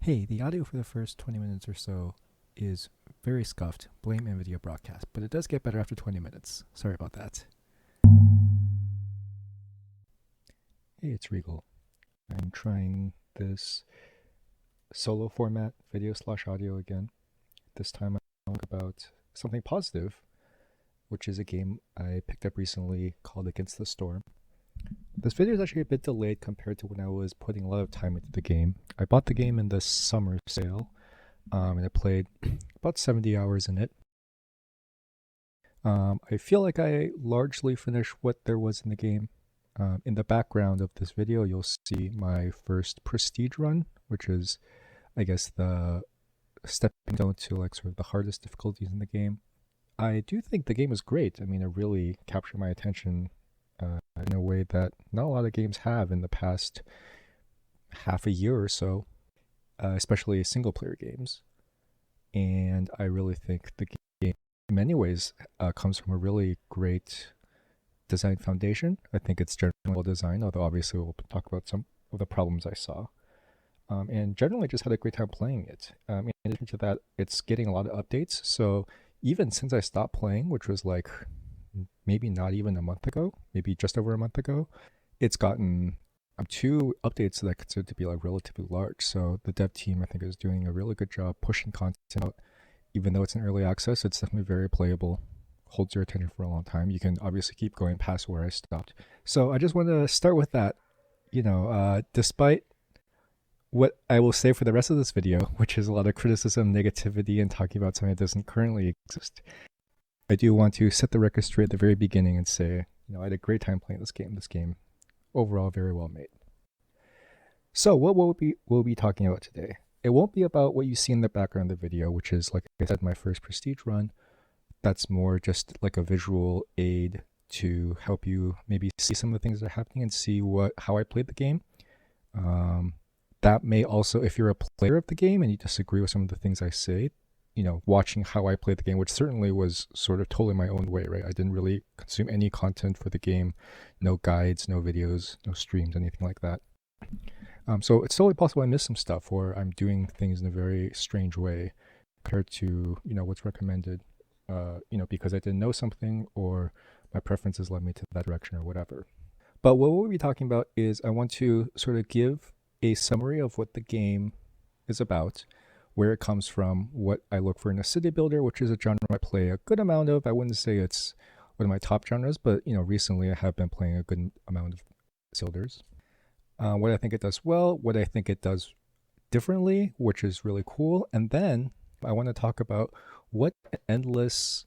Hey, the audio for the first 20 minutes or so is very scuffed. Blame NVIDIA broadcast, but it does get better after 20 minutes. Sorry about that. Hey, it's Regal. I'm trying this solo format, video/audio again. This time I'll talk about something positive, which is a game I picked up recently called Against the Storm. This video is actually a bit delayed compared to when I was putting a lot of time into the game. I bought the game in the summer sale, and I played about 70 hours in it. I feel like I largely finished what there was in the game. In the background of this video, you'll see my first prestige run, which is, I guess, the stepping stone to like sort of the hardest difficulties in the game. I do think the game is great. I mean, it really captured my attention in a way that not a lot of games have in the past half a year or so, especially single player games. And I really think the game, in many ways, comes from a really great design foundation. I think it's generally well designed, although obviously we'll talk about some of the problems I saw. And generally just had a great time playing it. In addition to that, it's getting a lot of updates. So even since I stopped playing, which was like maybe not even a month ago, maybe just over a month ago, it's gotten two updates that I consider to be like relatively large. So the dev team, I think, is doing a really good job pushing content out. Even though it's in early access, it's definitely very playable, holds your attention for a long time. You can obviously keep going past where I stopped. So I just want to start with that. Despite what I will say for the rest of this video, which is a lot of criticism, negativity, and talking about something that doesn't currently exist, I do want to set the record straight at the very beginning and say, I had a great time playing this game. This game, overall, very well made. So what we'll be talking about today? It won't be about what you see in the background of the video, which is, like I said, my first prestige run. That's more just like a visual aid to help you maybe see some of the things that are happening and see how I played the game. That may also, if you're a player of the game and you disagree with some of the things I say, watching how I played the game, which certainly was sort of totally my own way, right? I didn't really consume any content for the game, no guides, no videos, no streams, anything like that. So it's totally possible I missed some stuff, or I'm doing things in a very strange way compared to, what's recommended, because I didn't know something or my preferences led me to that direction or whatever. But what we'll be talking about is I want to sort of give a summary of what the game is about, where it comes from, what I look for in a city builder, which is a genre I play a good amount of. I wouldn't say it's one of my top genres, but recently I have been playing a good amount of builders. What I think it does well, what I think it does differently, which is really cool, and then I want to talk about what endless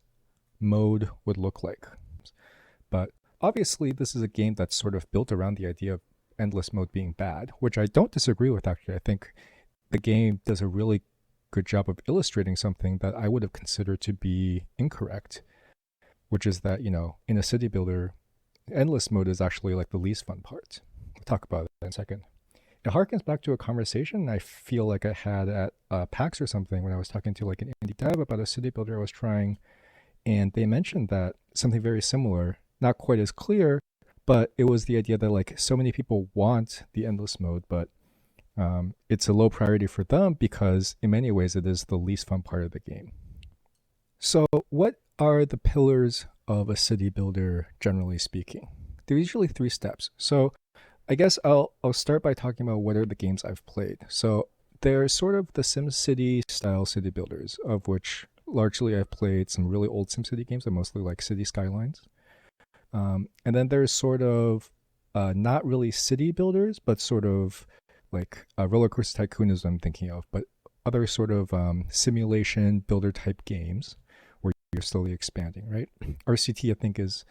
mode would look like. But obviously, this is a game that's sort of built around the idea of endless mode being bad, which I don't disagree with, actually. I think the game does a really good job of illustrating something that I would have considered to be incorrect, which is that, in a city builder, endless mode is actually like the least fun part. We'll talk about that in a second. It harkens back to a conversation I feel like I had at PAX or something when I was talking to like an indie dev about a city builder I was trying, and they mentioned that something very similar, not quite as clear, but it was the idea that like so many people want the endless mode, but it's a low priority for them because in many ways it is the least fun part of the game. So what are the pillars of a city builder, generally speaking? There are usually 3 steps. So I guess I'll start by talking about what are the games I've played. So they're sort of the SimCity style city builders, of which largely I've played some really old SimCity games that mostly like City Skylines. And then there's sort of not really city builders, but sort of like Roller Coaster Tycoon is what I'm thinking of, but other sort of simulation builder type games where you're slowly expanding, right? RCT, I think, is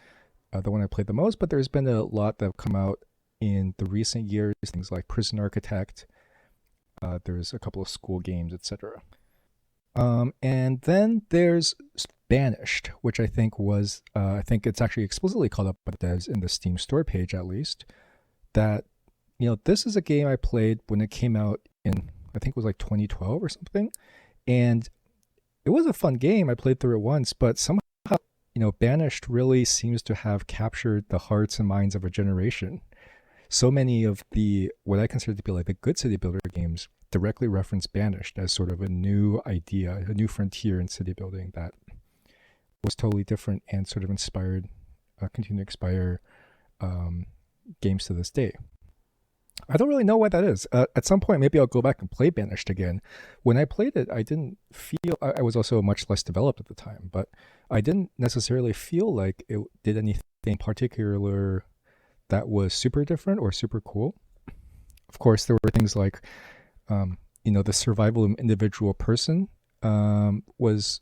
the one I played the most, but there's been a lot that have come out in the recent years, things like Prison Architect. There's a couple of school games, etc. And then there's Banished, which I think was, I think it's actually explicitly called up by the devs in the Steam store page, at least, that, this is a game I played when it came out in, I think it was like 2012 or something. And it was a fun game. I played through it once, but somehow, Banished really seems to have captured the hearts and minds of a generation. So many of the what I consider to be like the good city builder games directly reference Banished as sort of a new idea, a new frontier in city building that was totally different and sort of inspired, continue to inspire um, games to this day. I don't really know why that is. At some point, maybe I'll go back and play Banished again. When I played it, I didn't feel. I was also much less developed at the time, but I didn't necessarily feel like it did anything particular that was super different or super cool. Of course, there were things like, the survival of an individual person was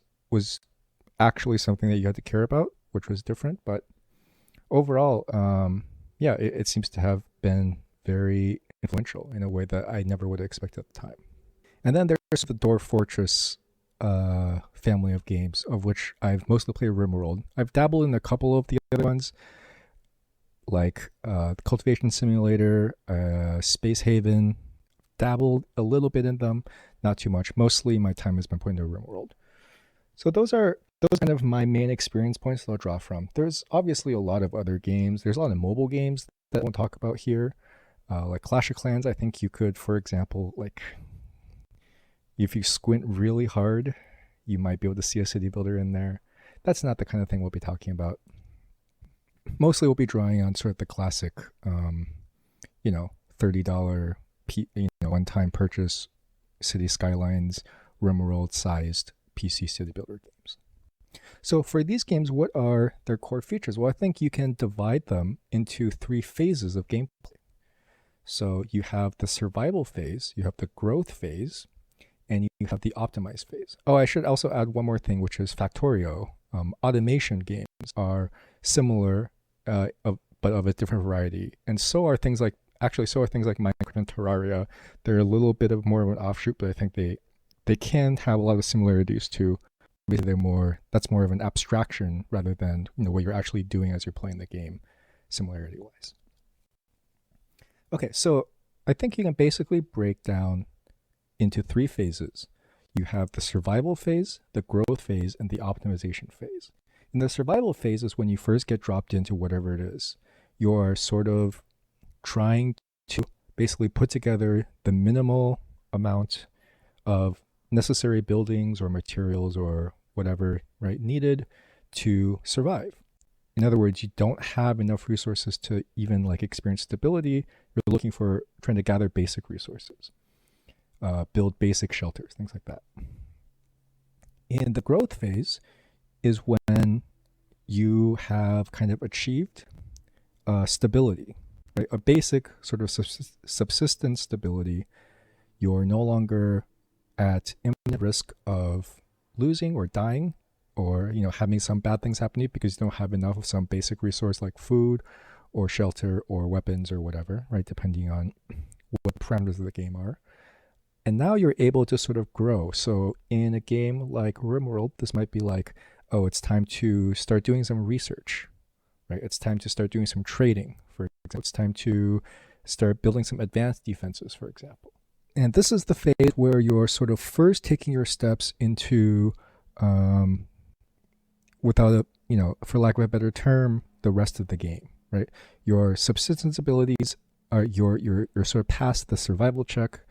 actually something that you had to care about, which was different. But overall, yeah, it seems to have been very influential in a way that I never would have expected at the time. And then there's the Dwarf Fortress family of games, of which I've mostly played RimWorld. I've dabbled in a couple of the other ones, like the Cultivation Simulator, Space Haven. Dabbled a little bit in them, not too much. Mostly my time has been put into RimWorld. So those kind of my main experience points that I'll draw from. There's obviously a lot of other games. There's a lot of mobile games that I won't talk about here. Like Clash of Clans, I think you could, for example, like if you squint really hard, you might be able to see a city builder in there. That's not the kind of thing we'll be talking about. Mostly we'll be drawing on sort of the classic, $30 one-time purchase City Skylines, RimWorld sized PC city builder games. So for these games, what are their core features? Well, I think you can divide them into three phases of gameplay. So you have the survival phase, you have the growth phase, and you have the optimize phase. Oh, I should also add one more thing, which is Factorio. Automation games are similar, but of a different variety. And so are things like Minecraft and Terraria. They're a little bit of more of an offshoot, but I think they can have a lot of similarities to. That's more of an abstraction rather than what you're actually doing as you're playing the game, similarity wise. Okay, so I think you can basically break down into three phases. You have the survival phase, the growth phase, and the optimization phase. In the survival phase is when you first get dropped into whatever it is. You're sort of trying to basically put together the minimal amount of necessary buildings or materials or whatever needed to survive. In other words, you don't have enough resources to even experience stability. You're trying to gather basic resources, build basic shelters, things like that. In the growth phase is when you have kind of achieved stability, right? A basic sort of subsistence stability. You're no longer at imminent risk of losing or dying, or having some bad things happen to you because you don't have enough of some basic resource like food or shelter or weapons or whatever, right? Depending on what parameters of the game are. And now you're able to sort of grow. So in a game like RimWorld, this might be like, oh, it's time to start doing some research, right? It's time to start doing some trading, for example. It's time to start building some advanced defenses, for example. And this is the phase where you're sort of first taking your steps into, for lack of a better term, the rest of the game, right? Your subsistence abilities are you're sort of past the survival check,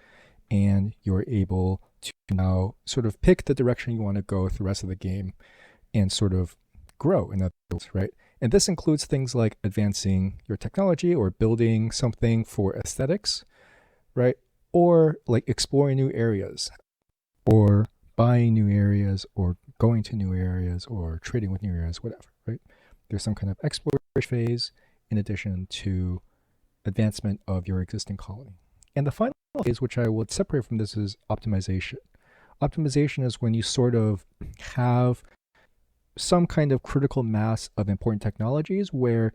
and you're able to now sort of pick the direction you want to go with the rest of the game and sort of grow in other words, right? And this includes things like advancing your technology or building something for aesthetics, right? Or like exploring new areas or buying new areas or going to new areas or trading with new areas, whatever, right? There's some kind of exploration phase in addition to advancement of your existing colony. And the final phase, which I would separate from this, is optimization. Optimization is when you sort of have some kind of critical mass of important technologies where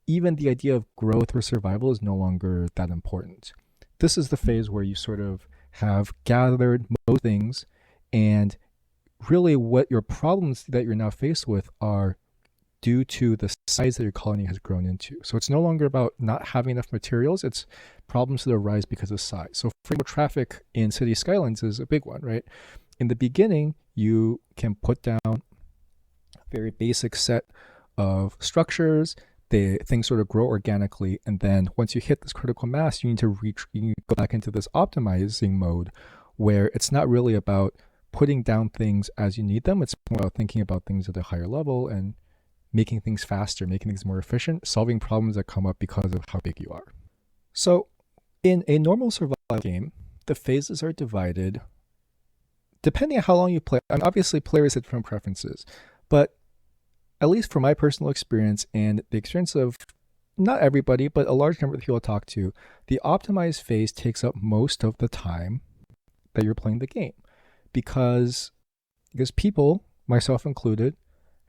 even the idea of growth or survival is no longer that important. This is the phase where you sort of have gathered most things, and really what your problems that you're now faced with are due to the size that your colony has grown into. So it's no longer about not having enough materials, it's problems that arise because of size. So freedom of traffic in City Skylines is a big one, right? In the beginning, you can put down a very basic set of structures, things sort of grow organically, and then once you hit this critical mass, you need to go back into this optimizing mode, where it's not really about putting down things as you need them. It's more about thinking about things at a higher level and making things faster, making things more efficient, solving problems that come up because of how big you are. So in a normal survival game, the phases are divided depending on how long you play. I mean, obviously players have different preferences, but at least from my personal experience and the experience of not everybody, but a large number of people I talk to, the optimized phase takes up most of the time that you're playing the game, because people, myself included,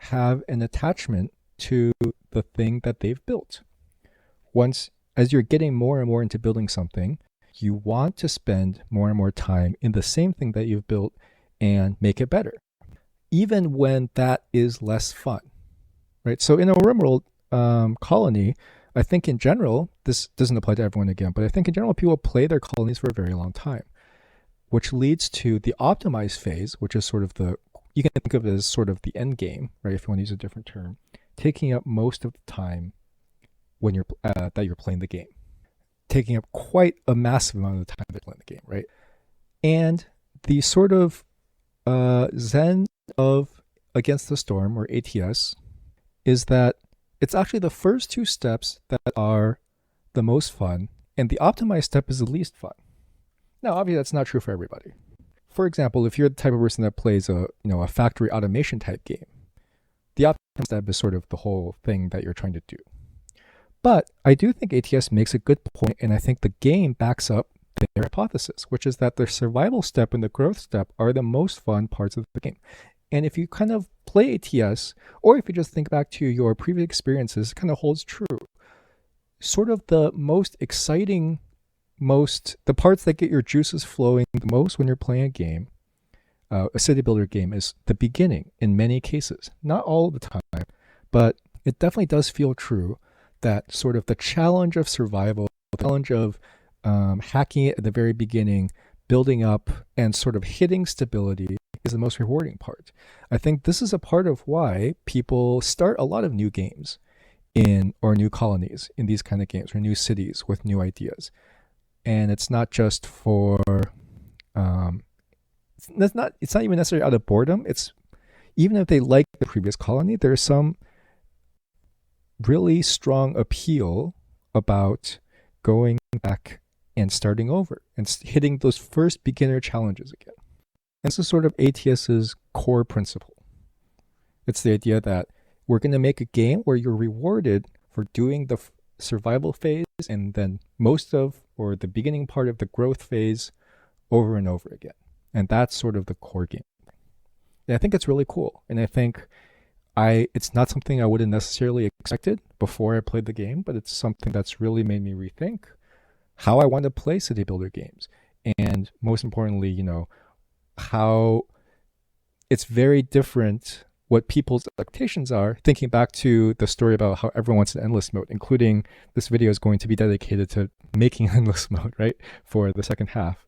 have an attachment to the thing that they've built. As you're getting more and more into building something, you want to spend more and more time in the same thing that you've built and make it better, even when that is less fun, right? So in a RimWorld colony, I think in general, this doesn't apply to everyone again, but I think in general, people play their colonies for a very long time, which leads to the optimized phase, which is sort of you can think of it as sort of the end game, right? If you want to use a different term, taking up most of the time when that you're playing the game, taking up quite a massive amount of the time that you're playing the game, right? And the sort of zen of Against the Storm, or ATS, is that it's actually the first two steps that are the most fun, and the optimized step is the least fun. Now, obviously, that's not true for everybody. For example, if you're the type of person that plays a factory automation type game, the optimized step is sort of the whole thing that you're trying to do. But I do think ATS makes a good point, and I think the game backs up their hypothesis, which is that the survival step and the growth step are the most fun parts of the game. And if you kind of play ATS, or if you just think back to your previous experiences, it kind of holds true. Sort of the most exciting, the parts that get your juices flowing the most when you're playing a game, a city builder game, is the beginning in many cases. Not all the time, but it definitely does feel true that sort of the challenge of survival, the challenge of hacking it at the very beginning, building up, and sort of hitting stability is the most rewarding part. I think this is a part of why people start a lot of new games or new colonies in these kind of games, or new cities with new ideas. And it's not just for it's not even necessarily out of boredom. It's even if they like the previous colony, there's some really strong appeal about going back and starting over and hitting those first beginner challenges again. And this is sort of ATS's core principle. It's the idea that we're going to make a game where you're rewarded for doing the survival phase and then the beginning part of the growth phase over and over again. And that's sort of the core game. And I think it's really cool. And I think it's not something I would have necessarily expected before I played the game, but it's something that's really made me rethink how I want to play city builder games. And most importantly, how it's very different what people's expectations are, thinking back to the story about how everyone wants an endless mode, including this video is going to be dedicated to making endless mode, right, for the second half.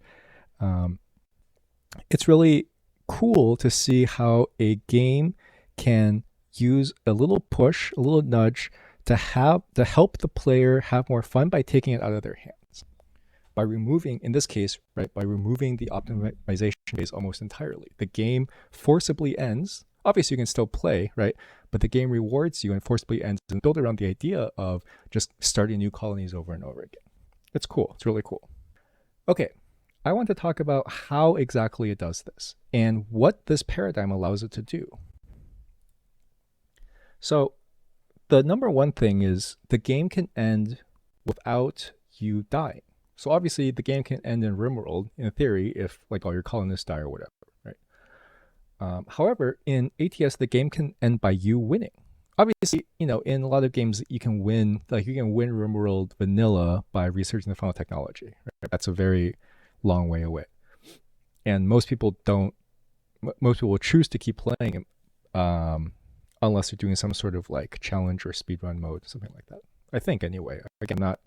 It's really cool to see how a game can use a little push, a little nudge to help the player have more fun by taking it out of their hands. By removing, in this case, right, by removing the optimization phase almost entirely. The game forcibly ends. Obviously, you can still play, right? But the game rewards you and forcibly ends and built around the idea of just starting new colonies over and over again. It's cool. It's really cool. Okay, I want to talk about how exactly it does this and what this paradigm allows it to do. So the number one thing is the game can end without you dying. So obviously the game can end in RimWorld in theory if like all your colonists die or whatever, right? However, in ATS, the game can end by you winning. Obviously, in a lot of games you can win RimWorld vanilla by researching the final technology. Right? That's a very long way away. And most people will choose to keep playing unless you're doing some sort of like challenge or speedrun mode, something like that. I think anyway. Again, not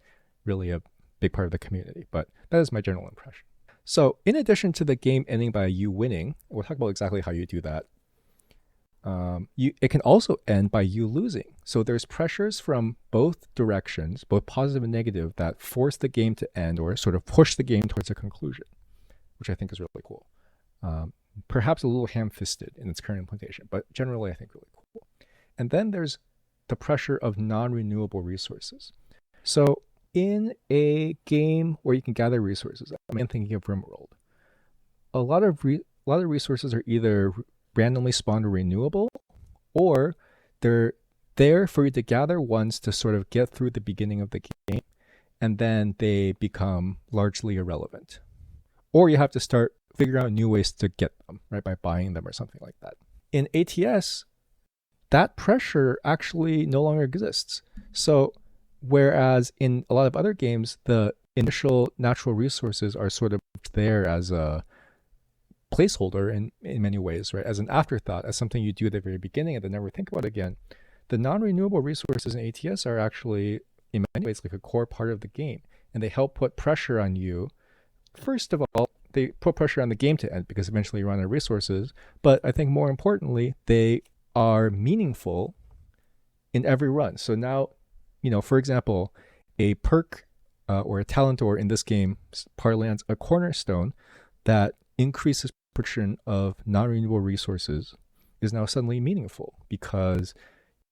really a big part of the community, but that is my general impression. So in addition to the game ending by you winning, we'll talk about exactly how you do that. it can also end by you losing. So there's pressures from both directions, both positive and negative, that force the game to end or sort of push the game towards a conclusion, which I think is really cool. Perhaps a little ham-fisted in its current implementation, but generally I think really cool. And then there's the pressure of non-renewable resources. So in a game where you can gather resources, I'm thinking of RimWorld, a lot of resources are either randomly spawned or renewable, or they're there for you to gather once to sort of get through the beginning of the game, and then they become largely irrelevant. Or you have to start figuring out new ways to get them, right, by buying them or something like that. In ATS, that pressure actually no longer exists. So whereas in a lot of other games, the initial natural resources are sort of there as a placeholder in many ways, right? As an afterthought, as something you do at the very beginning and then never think about again. The non-renewable resources in ATS are actually, in many ways, like a core part of the game. And they help put pressure on you. First of all, they put pressure on the game to end because eventually you run out of resources. But I think more importantly, they are meaningful in every run. So now, for example, a perk or a talent, or in this game, parlance, a cornerstone that increases portion of non-renewable resources is now suddenly meaningful because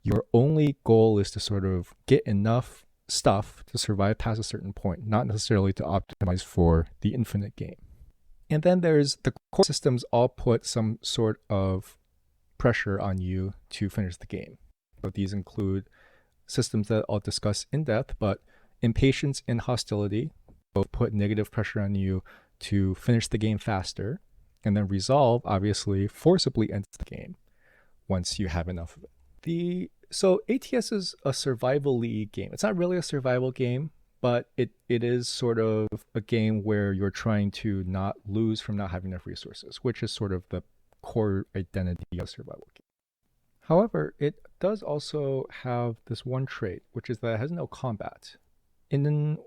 your only goal is to sort of get enough stuff to survive past a certain point, not necessarily to optimize for the infinite game. And then there's the core systems all put some sort of pressure on you to finish the game. So these include systems that I'll discuss in depth, but impatience and hostility both put negative pressure on you to finish the game faster. And then resolve obviously forcibly ends the game once you have enough of it. So ATS is a survival-y game. It's not really a survival game, but it is sort of a game where you're trying to not lose from not having enough resources, which is sort of the core identity of a survival game. However, it does also have this one trait, which is that it has no combat. And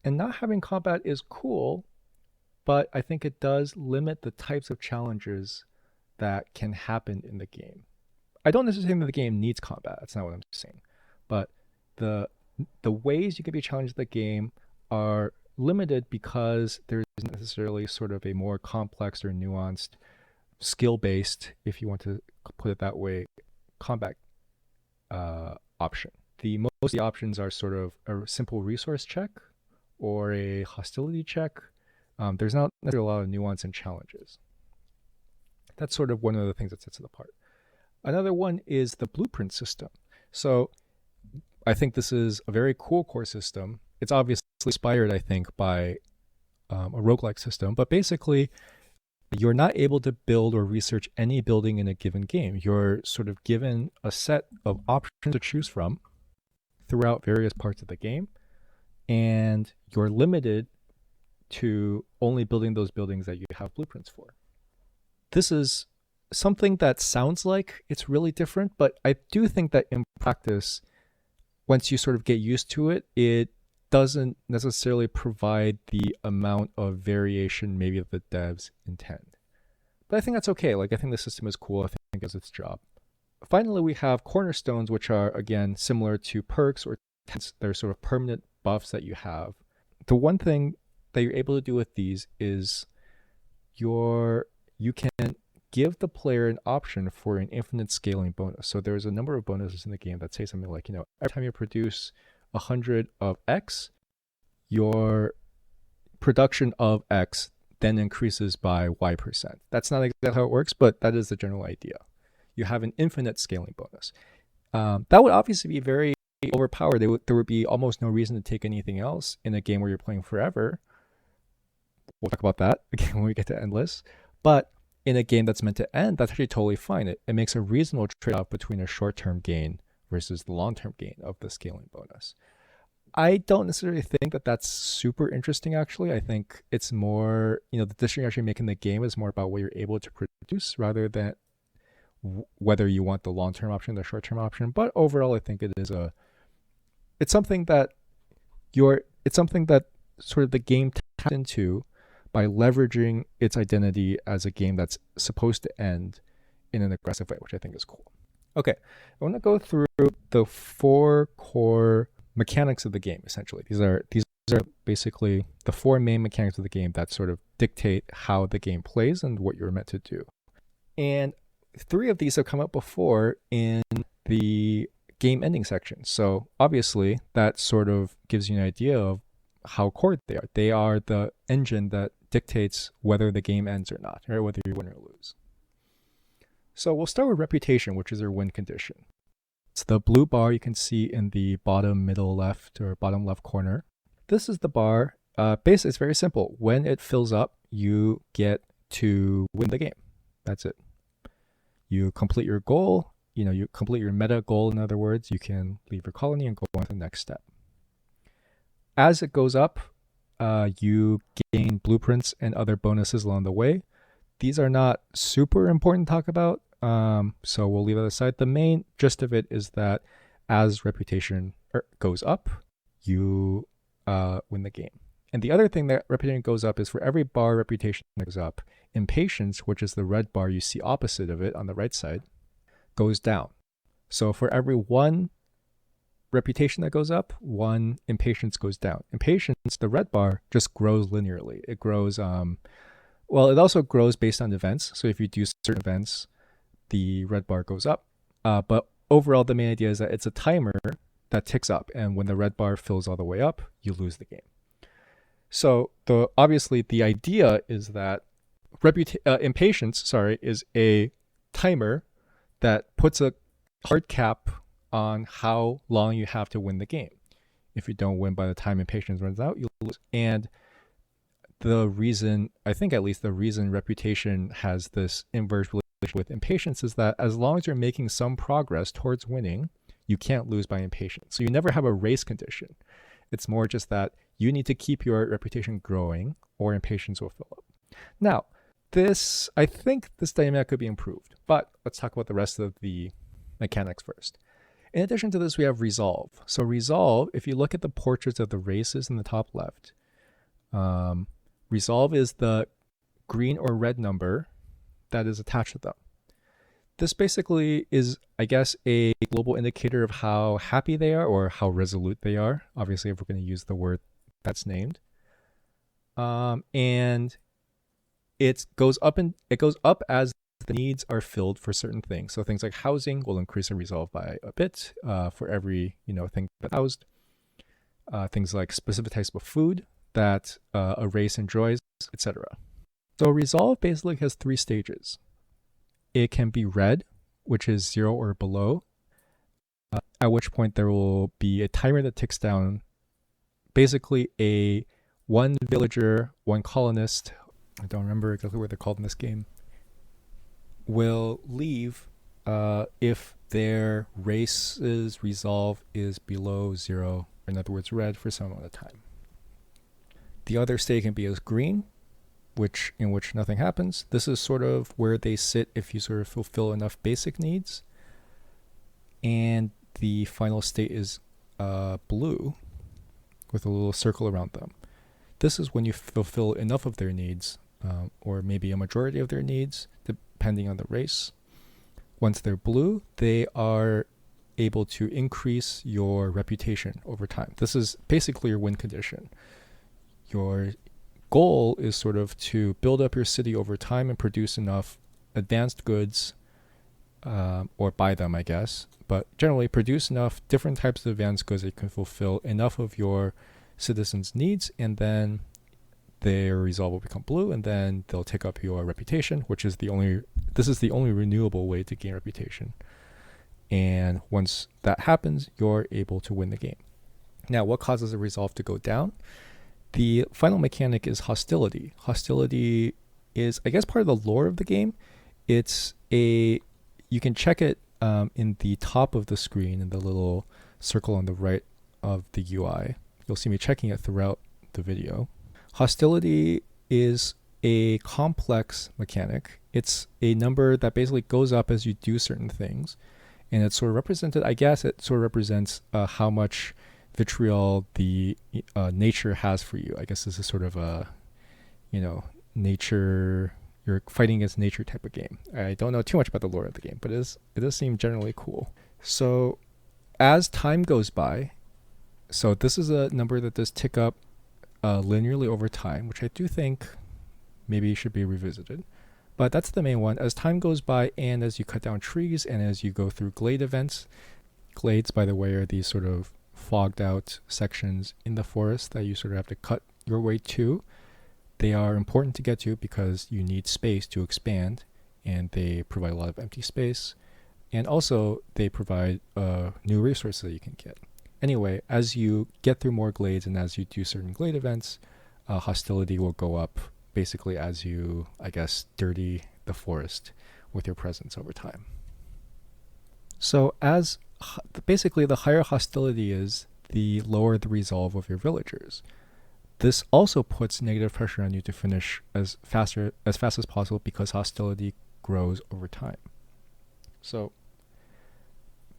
not having combat is cool, but I think it does limit the types of challenges that can happen in the game. I don't necessarily think that the game needs combat. That's not what I'm saying. But the ways you can be challenged in the game are limited because there isn't necessarily sort of a more complex or nuanced, skill-based, if you want to put it that way, combat option. Most of the options are sort of a simple resource check or a hostility check. There's not necessarily a lot of nuance and challenges. That's sort of one of the things that sets it apart. Another one is the blueprint system. So I think this is a very cool core system. It's obviously inspired, I think, by a roguelike system, but basically you're not able to build or research any building in a given game. You're sort of given a set of options to choose from throughout various parts of the game, and you're limited to only building those buildings that you have blueprints for. This is something that sounds like it's really different, but I do think that in practice, once you sort of get used to it, it doesn't necessarily provide the amount of variation maybe that the devs intend. But I think that's okay. I think the system is cool. I think it does its job. Finally, we have cornerstones, which are, again, similar to perks or talents. They're sort of permanent buffs that you have. The one thing that you're able to do with these is you can give the player an option for an infinite scaling bonus. So there's a number of bonuses in the game that say something like, every time you produce 100 of X, your production of X then increases by Y%. That's not exactly how it works, but that is the general idea. You have an infinite scaling bonus. That would obviously be very overpowered. There would be almost no reason to take anything else in a game where you're playing forever. We'll talk about that again when we get to Endless. But in a game that's meant to end, that's actually totally fine. It makes a reasonable trade-off between a short-term gain versus the long-term gain of the scaling bonus. I don't necessarily think that that's super interesting, actually. I think it's more, the decision you're actually making in the game is more about what you're able to produce rather than whether you want the long-term option or the short-term option. But overall, I think it's something that sort of the game taps into by leveraging its identity as a game that's supposed to end in an aggressive way, which I think is cool. Okay, I want to go through the 4 core mechanics of the game. Essentially, these are basically the 4 main mechanics of the game that sort of dictate how the game plays and what you're meant to do. And 3 of these have come up before in the game ending section. So obviously that sort of gives you an idea of how core they are. They are the engine that dictates whether the game ends or not, or whether you win or lose. So we'll start with reputation, which is your win condition. It's the blue bar you can see in the bottom middle left or bottom left corner. This is the bar. Basically, it's very simple. When it fills up, you get to win the game. That's it. You complete your goal. You complete your meta goal. In other words, you can leave your colony and go on to the next step. As it goes up, you gain blueprints and other bonuses along the way. These are not super important to talk about, so we'll leave that aside. The main gist of it is that as reputation goes up, you win the game. And the other thing that reputation goes up is for every bar reputation goes up, impatience, which is the red bar you see opposite of it on the right side, goes down. So for every 1 reputation that goes up, 1 impatience goes down. Impatience, the red bar, just grows linearly. It grows, it also grows based on events. So if you do certain events, the red bar goes up. But overall, the main idea is that it's a timer that ticks up. And when the red bar fills all the way up, you lose the game. So obviously the idea is that impatience, is a timer that puts a hard cap on how long you have to win the game. If you don't win by the time impatience runs out, you lose. And the reason reputation has this inverse relationship with impatience is that as long as you're making some progress towards winning, you can't lose by impatience. So you never have a race condition. It's more just that you need to keep your reputation growing or impatience will fill up. Now, I think this dynamic could be improved, but let's talk about the rest of the mechanics first. In addition to this, we have resolve. So resolve, if you look at the portraits of the races in the top left, resolve is the green or red number that is attached to them. This basically is, I guess, a global indicator of how happy they are or how resolute they are. Obviously, if we're going to use the word that's named. And it goes up as the needs are filled for certain things. So things like housing will increase in resolve by a bit for every thing that's housed. Things like specific types of food that a race enjoys, etc. So resolve basically has 3 stages. It can be red, which is 0 or below, at which point there will be a timer that ticks down. Basically a 1 villager, 1 colonist, I don't remember exactly what they're called in this game, will leave if their race's resolve is below 0, in other words red, for some amount of time. The other state can be as green, in which nothing happens. This is sort of where they sit if you sort of fulfill enough basic needs. And the final state is blue with a little circle around them. This is when you fulfill enough of their needs, or maybe a majority of their needs, depending on the race. Once they're blue, they are able to increase your reputation over time. This is basically your win condition. Your goal is sort of to build up your city over time and produce enough advanced goods, or buy them, I guess, but generally produce enough different types of advanced goods that you can fulfill enough of your citizens' needs, and then their resolve will become blue, and then they'll take up your reputation, this is the only renewable way to gain reputation. And once that happens, you're able to win the game. Now, what causes a resolve to go down? The final mechanic is hostility. Hostility is, I guess, part of the lore of the game. You can check it in the top of the screen in the little circle on the right of the UI. You'll see me checking it throughout the video. Hostility is a complex mechanic. It's a number that basically goes up as you do certain things. And it's sort of represented, I guess it sort of represents how much vitriol the nature has for you. I guess this is sort of a, nature you're fighting against nature type of game. I don't know too much about the lore of the game, but it does seem generally cool. So as time goes by, so this is a number that does tick up linearly over time, which I do think maybe should be revisited. But that's the main one. As time goes by and as you cut down trees and as you go through glade events, glades, by the way, are these sort of fogged out sections in the forest that you sort of have to cut your way to. They are important to get to because you need space to expand, and they provide a lot of empty space. And also, they provide new resources that you can get. Anyway, as you get through more glades and as you do certain glade events, hostility will go up basically as you, I guess, dirty the forest with your presence over time. So as basically the higher hostility is, the lower the resolve of your villagers. This also puts negative pressure on you to finish as fast as possible because hostility grows over time. So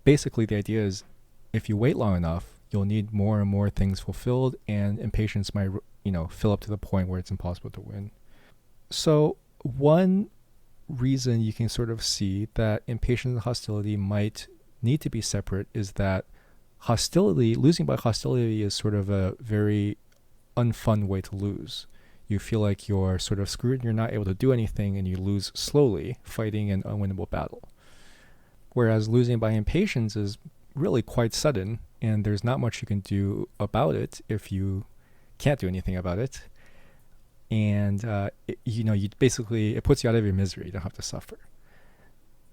basically the idea is if you wait long enough, you'll need more and more things fulfilled, and impatience might, fill up to the point where it's impossible to win. So one reason you can sort of see that impatience and hostility might need to be separate is that losing by hostility is sort of a very unfun way to lose. You feel like you're sort of screwed and you're not able to do anything, and you lose slowly, fighting an unwinnable battle. Whereas losing by impatience is really quite sudden, and there's not much you can do about it if you can't do anything about it. And it puts you out of your misery. You don't have to suffer.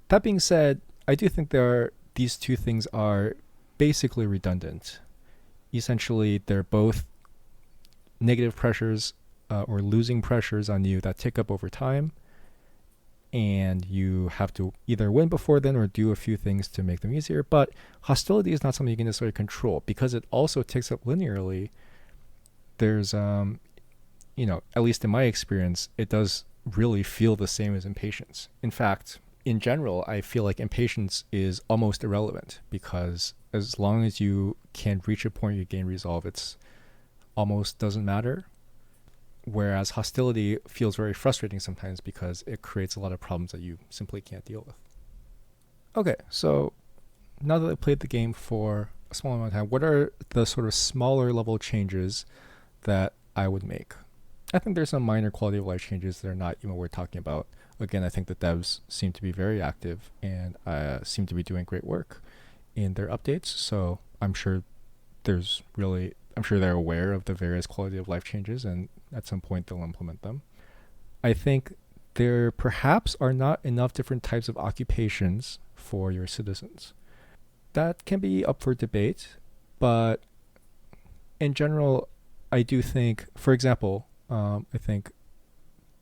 That being said, I do think these two things are basically redundant. Essentially, they're both negative pressures or losing pressures on you that tick up over time, and you have to either win before then or do a few things to make them easier. But hostility is not something you can necessarily control because it also ticks up linearly. There's at least in my experience, it does really feel the same as impatience. In fact, in general, I feel like impatience is almost irrelevant because as long as you can reach a point you gain resolve, it's almost doesn't matter. Whereas hostility feels very frustrating sometimes because it creates a lot of problems that you simply can't deal with. Okay, so now that I played the game for a small amount of time, what are the sort of smaller level changes that I would make? I think there's some minor quality of life changes that are not even worth talking about. Again, I think the devs seem to be very active and seem to be doing great work in their updates. So I'm sure they're aware of the various quality of life changes, and at some point they'll implement them. I think there perhaps are not enough different types of occupations for your citizens. That can be up for debate, but in general, I do think, for example, I think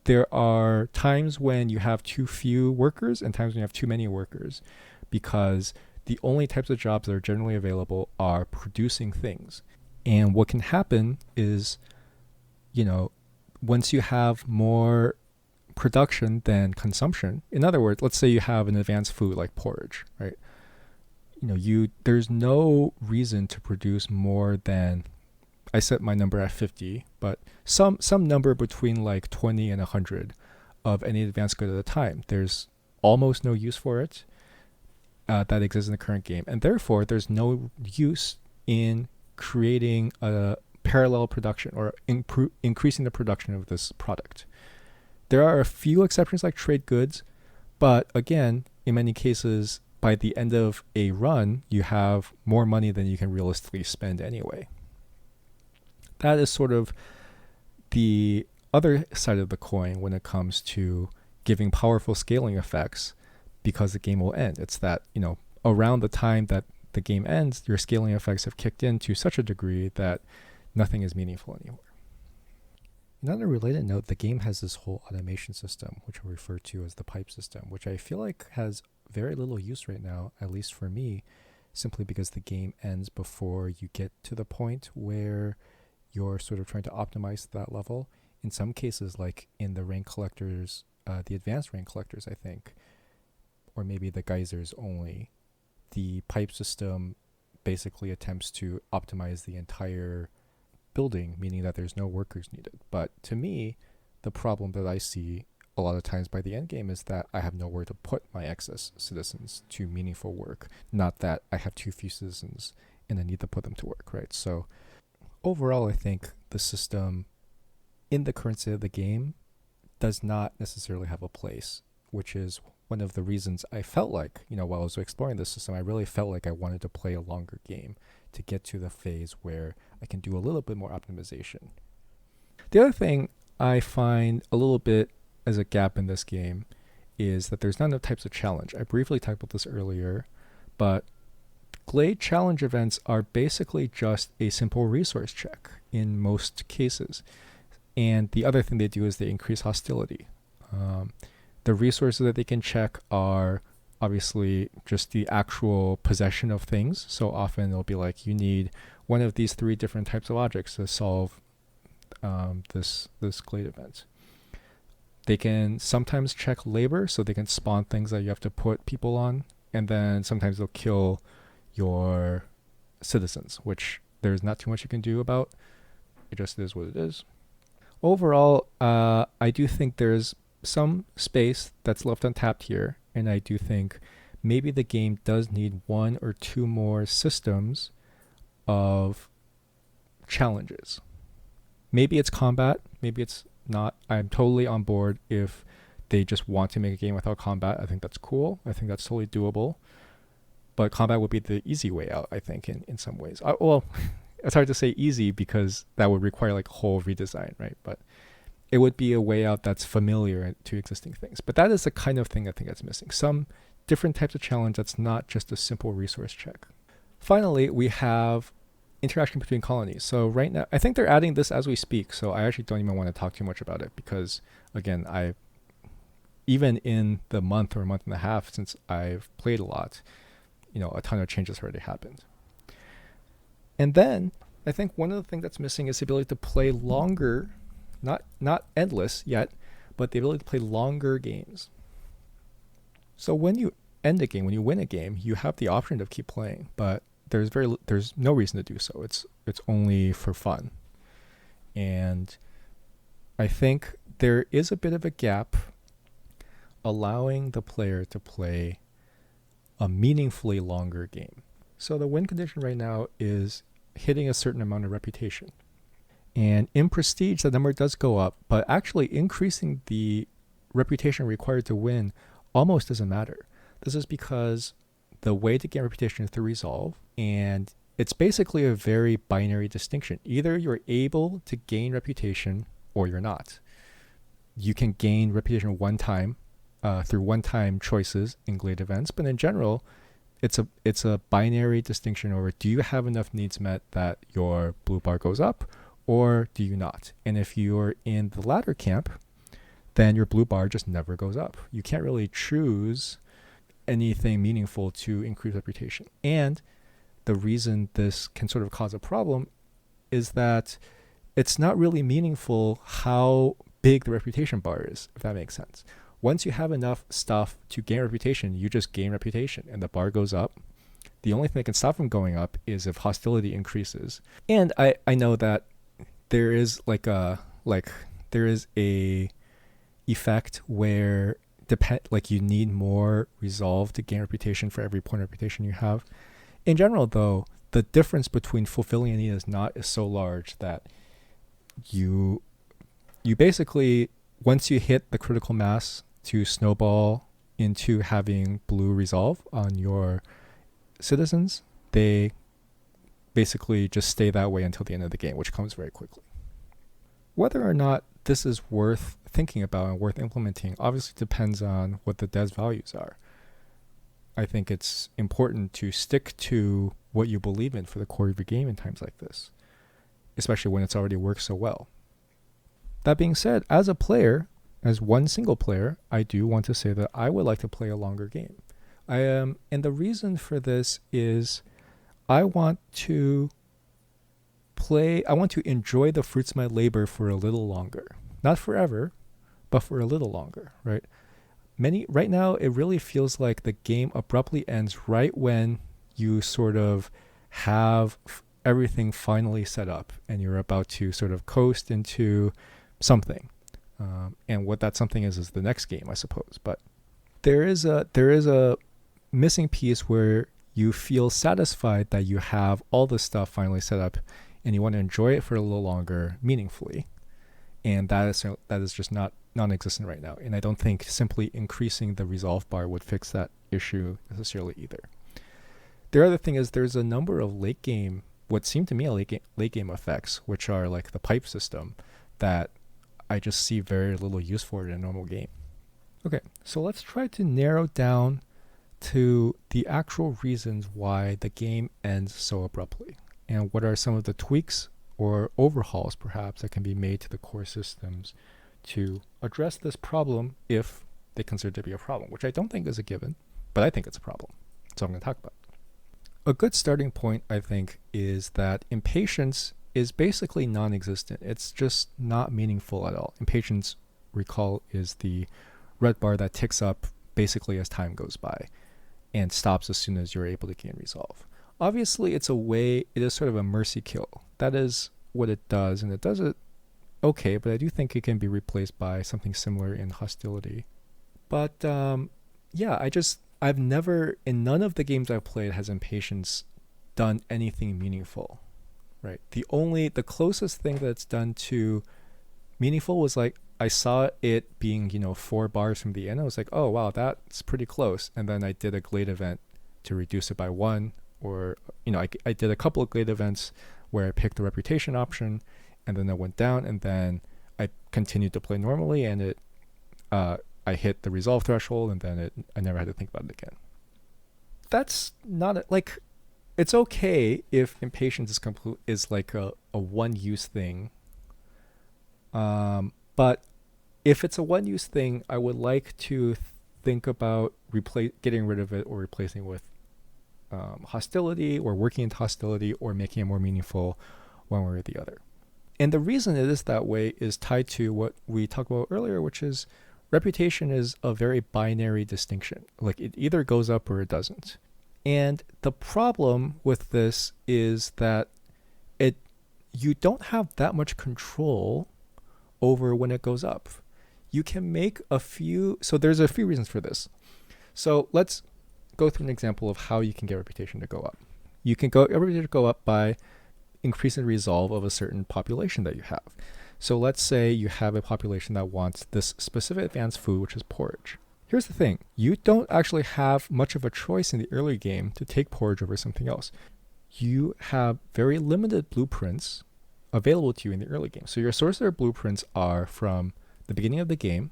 there are times when you have too few workers and times when you have too many workers, because the only types of jobs that are generally available are producing things. And what can happen is, once you have more production than consumption, in other words, let's say you have an advanced food like porridge, right? There's no reason to produce more than, I set my number at 50, but some number between like 20 and 100 of any advanced good at a time. There's almost no use for it that exists in the current game. And therefore, there's no use in creating a parallel production or increasing the production of this product. There are a few exceptions like trade goods, but again, in many cases, by the end of a run, you have more money than you can realistically spend anyway. That is sort of the other side of the coin when it comes to giving powerful scaling effects because the game will end. It's that, around the time that the game ends, your scaling effects have kicked in to such a degree that nothing is meaningful anymore. Another related note, the game has this whole automation system, which we refer to as the pipe system, which I feel like has very little use right now, at least for me, simply because the game ends before you get to the point where you're sort of trying to optimize that level. In some cases, like in the rank collectors, the advanced rank collectors, I think, or maybe the geysers only, the pipe system basically attempts to optimize the entire building, meaning that there's no workers needed. But to me, the problem that I see a lot of times by the end game is that I have nowhere to put my excess citizens to meaningful work, not that I have too few citizens and I need to put them to work, right? So overall, I think the system in the current state of the game does not necessarily have a place, which is one of the reasons I felt like, while I was exploring this system, I really felt like I wanted to play a longer game to get to the phase where I can do a little bit more optimization. The other thing I find a little bit as a gap in this game is that there's not enough types of challenge. I briefly talked about this earlier, but Glade challenge events are basically just a simple resource check in most cases. And the other thing they do is they increase hostility. The resources that they can check are obviously just the actual possession of things. So often they'll be like, you need one of these 3 different types of objects to solve this Glade event. They can sometimes check labor, so they can spawn things that you have to put people on, and then sometimes they'll kill your citizens, which there's not too much you can do about. It just is what it is. Overall, I do think there's some space that's left untapped here, and I do think maybe the game does need 1 or 2 more systems of challenges. Maybe it's combat, maybe it's not. I'm totally on board if they just want to make a game without combat. I think that's cool. I think that's totally doable. But combat would be the easy way out, I think, in some ways. Well, it's hard to say easy because that would require like a whole redesign, right? But it would be a way out that's familiar to existing things. But that is the kind of thing I think that's missing. Some different types of challenge that's not just a simple resource check. Finally, we have interaction between colonies. So right now, I think they're adding this as we speak. So I actually don't even want to talk too much about it because, again, even in the month or a month and a half since I've played a lot, a ton of changes already happened. And then I think one of the things that's missing is the ability to play longer, not endless yet, but the ability to play longer games. So when you end a game, when you win a game, you have the option to keep playing, but there's no reason to do so. It's only for fun. And I think there is a bit of a gap allowing the player to play a meaningfully longer game. So the win condition right now is hitting a certain amount of reputation. And in Prestige, the number does go up, but actually increasing the reputation required to win almost doesn't matter. This is because the way to gain reputation is through resolve, and it's basically a very binary distinction. Either you're able to gain reputation or you're not. You can gain reputation one time through one-time choices in Glade events, but in general, it's a binary distinction over do you have enough needs met that your blue bar goes up or do you not? And if you're in the latter camp, then your blue bar just never goes up. You can't really choose anything meaningful to increase reputation. And the reason this can sort of cause a problem is that it's not really meaningful how big the reputation bar is, if that makes sense. Once you have enough stuff to gain reputation, you just gain reputation and the bar goes up. The only thing that can stop from going up is if hostility increases. And I know that there is there is a effect where you need more resolve to gain reputation for every point of reputation you have. In general, though, the difference between fulfilling a need is so large that you basically, once you hit the critical mass to snowball into having blue resolve on your citizens, they basically just stay that way until the end of the game, which comes very quickly. Whether or not this is worth thinking about and worth implementing obviously depends on what the devs' values are. I think it's important to stick to what you believe in for the core of your game in times like this, especially when it's already worked so well. That being said, as a player, as one single player, I do want to say that I would like to play a longer game. And the reason for this is I want to enjoy the fruits of my labor for a little longer. Not forever, but for a little longer, right? Right now, it really feels like the game abruptly ends right when you sort of have everything finally set up and you're about to sort of coast into something. And what that something is the next game, I suppose. But there is a missing piece where you feel satisfied that you have all this stuff finally set up, and you want to enjoy it for a little longer, meaningfully. And that is just not non-existent right now. And I don't think simply increasing the resolve bar would fix that issue necessarily either. The other thing is there's a number of late game, what seem to me late game effects, which are like the pipe system, that I just see very little use for in a normal game. Okay, so let's try to narrow down to the actual reasons why the game ends so abruptly, and what are some of the tweaks or overhauls perhaps that can be made to the core systems to address this problem, if they consider it to be a problem, which I don't think is a given, but I think it's a problem. So I'm going to talk about it. A good starting point, I think, is that impatience is basically non-existent. It's just not meaningful at all. Impatience, recall, is the red bar that ticks up basically as time goes by and stops as soon as you're able to gain resolve. Obviously, it is sort of a mercy kill. That is what it does, and it does it okay, but I do think it can be replaced by something similar in hostility. But yeah, I've never, in none of the games I've played, has impatience done anything meaningful, right? The closest thing that's done to meaningful was like, I saw it being, 4 bars from the end. I was like, oh, wow, that's pretty close. And then I did a glade event to reduce it by 1, or, I did a couple of glade events where I picked the reputation option, and then I went down, and then I continued to play normally, and I hit the resolve threshold, and then I never had to think about it again. That's not it's okay if impatience is like a one-use thing. But if it's a one-use thing, I would like to think about getting rid of it or replacing it with hostility, or working into hostility, or making it more meaningful one way or the other. And the reason it is that way is tied to what we talked about earlier, which is reputation is a very binary distinction. Like, it either goes up or it doesn't. And the problem with this is that you don't have that much control over when it goes up. You can make so there's a few reasons for this. So let's go through an example of how you can get reputation to go up. You can get reputation to go up by increasing the resolve of a certain population that you have. So let's say you have a population that wants this specific advanced food, which is porridge. Here's the thing. You don't actually have much of a choice in the early game to take porridge over something else. You have very limited blueprints available to you in the early game. So your source of blueprints are from the beginning of the game.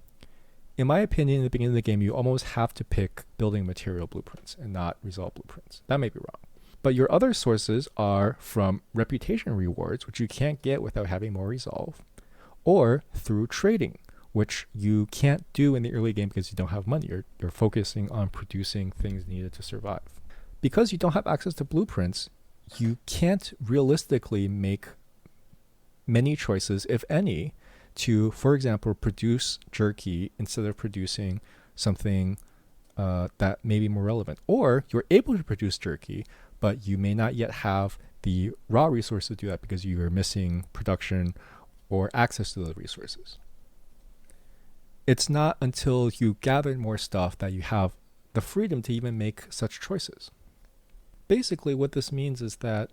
In my opinion, in the beginning of the game, you almost have to pick building material blueprints and not resolve blueprints. That may be wrong. But your other sources are from reputation rewards, which you can't get without having more resolve, or through trading, which you can't do in the early game because you don't have money. You're focusing on producing things needed to survive. Because you don't have access to blueprints, you can't realistically make many choices, if any, to, for example, produce jerky instead of producing something that may be more relevant. Or you're able to produce jerky, but you may not yet have the raw resources to do that because you are missing production or access to the resources. It's not until you gather more stuff that you have the freedom to even make such choices. Basically, what this means is that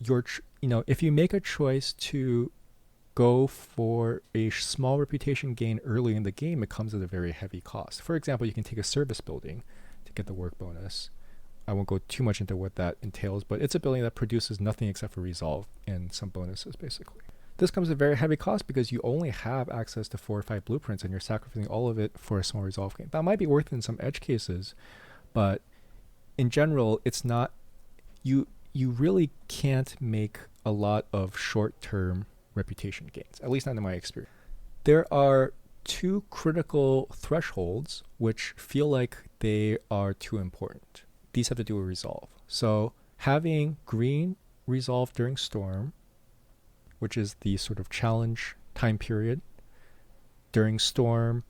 if you make a choice to go for a small reputation gain early in the game, it comes at a very heavy cost. For example, you can take a service building to get the work bonus. I won't go too much into what that entails, but it's a building that produces nothing except for resolve and some bonuses, basically. This comes at a very heavy cost because you only have access to 4 or 5 blueprints, and you're sacrificing all of it for a small resolve gain. That might be worth it in some edge cases, but in general, it's not. You really can't make a lot of short-term reputation gains, at least not in my experience. There are 2 critical thresholds which feel like they are too important. These have to do with resolve. So having green resolve during storm, which is the sort of challenge time period. During storm,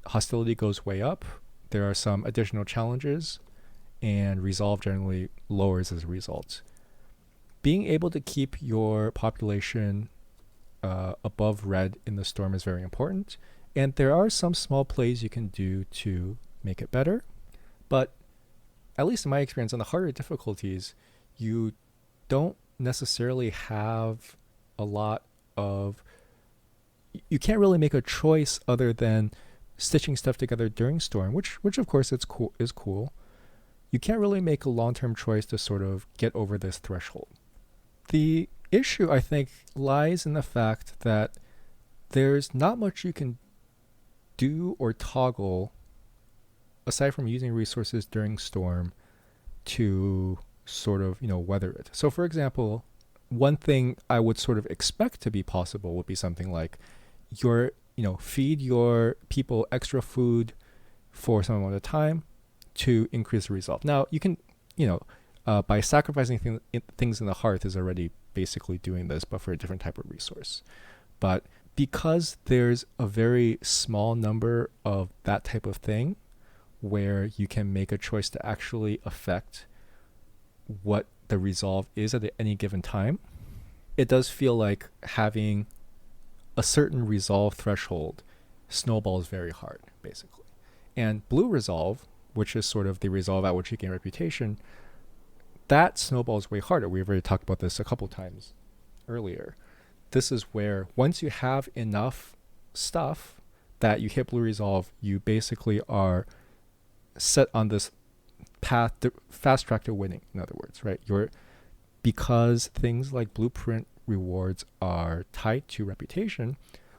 hostility goes way up. There are some additional challenges, and resolve generally lowers as a result. Being able to keep your population above red in the storm is very important, And there are some small plays you can do to make it better, but at least in my experience, on the harder difficulties, you don't necessarily have a lot of. You can't really make a choice other than stitching stuff together during storm, which of course it's cool is cool. You can't really make a long-term choice to sort of get over this threshold. The issue, I think, lies in the fact that there's not much you can do or toggle aside from using resources during storm to sort of, weather it. So for example, one thing I would sort of expect to be possible would be something like feed your people extra food for some amount of time to increase the resolve. Now you can, by sacrificing things in the hearth is already basically doing this, but for a different type of resource. But because there's a very small number of that type of thing where you can make a choice to actually affect what the resolve is at any given time, it does feel like having a certain resolve threshold snowballs very hard, basically. And blue resolve, which is sort of the resolve at which you gain reputation, that snowballs way harder. We've already talked about this a couple times earlier. This is where once you have enough stuff that you hit blue resolve, you basically are set on this path, fast track to winning, in other words, right? Because things like blueprint rewards are tied to reputation,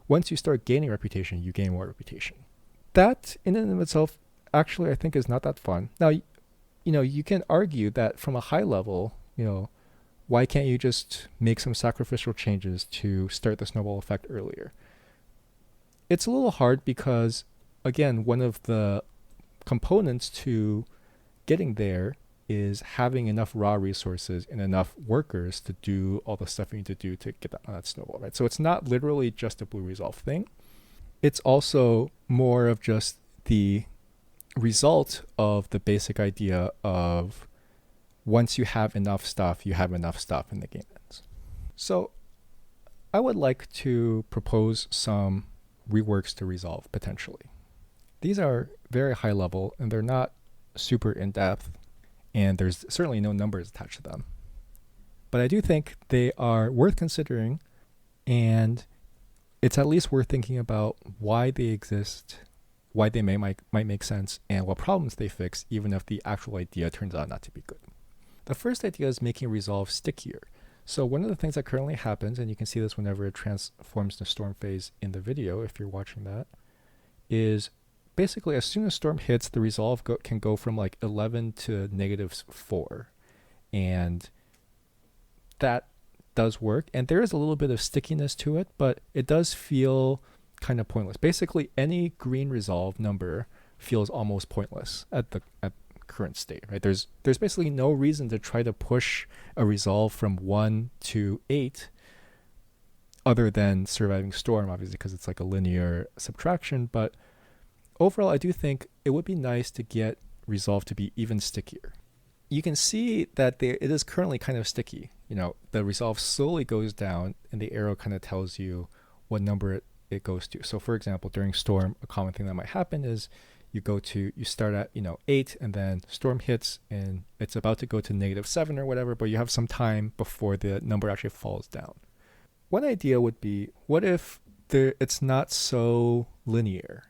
once you start gaining reputation, you gain more reputation. That in and of itself actually I think is not that fun. Now, you can argue that from a high level, why can't you just make some sacrificial changes to start the snowball effect earlier? It's a little hard because, again, one of the components to getting there is having enough raw resources and enough workers to do all the stuff you need to do to get that snowball, right? So it's not literally just a blue resolve thing. It's also more of just the result of the basic idea of once you have enough stuff, you have enough stuff and the game ends. So I would like to propose some reworks to resolve potentially. These are very high level and they're not super in-depth, and there's certainly no numbers attached to them. But I do think they are worth considering, and it's at least worth thinking about why they exist, why they might make sense, and what problems they fix, even if the actual idea turns out not to be good. The first idea is making resolve stickier. So one of the things that currently happens, and you can see this whenever it transforms to storm phase in the video if you're watching that, is basically as soon as storm hits, the resolve can go from like 11 to -4. And that does work. And there is a little bit of stickiness to it, but it does feel kind of pointless. Basically, any green resolve number feels almost pointless at current state, right? There's basically no reason to try to push a resolve from 1 to 8 other than surviving storm, obviously, because it's like a linear subtraction. But overall, I do think it would be nice to get resolve to be even stickier. You can see that it is currently kind of sticky. The resolve slowly goes down and the arrow kind of tells you what number it goes to. So for example, during storm, a common thing that might happen is you start at 8 and then storm hits and it's about to go to -7 or whatever, but you have some time before the number actually falls down. One idea would be, what if it's not so linear,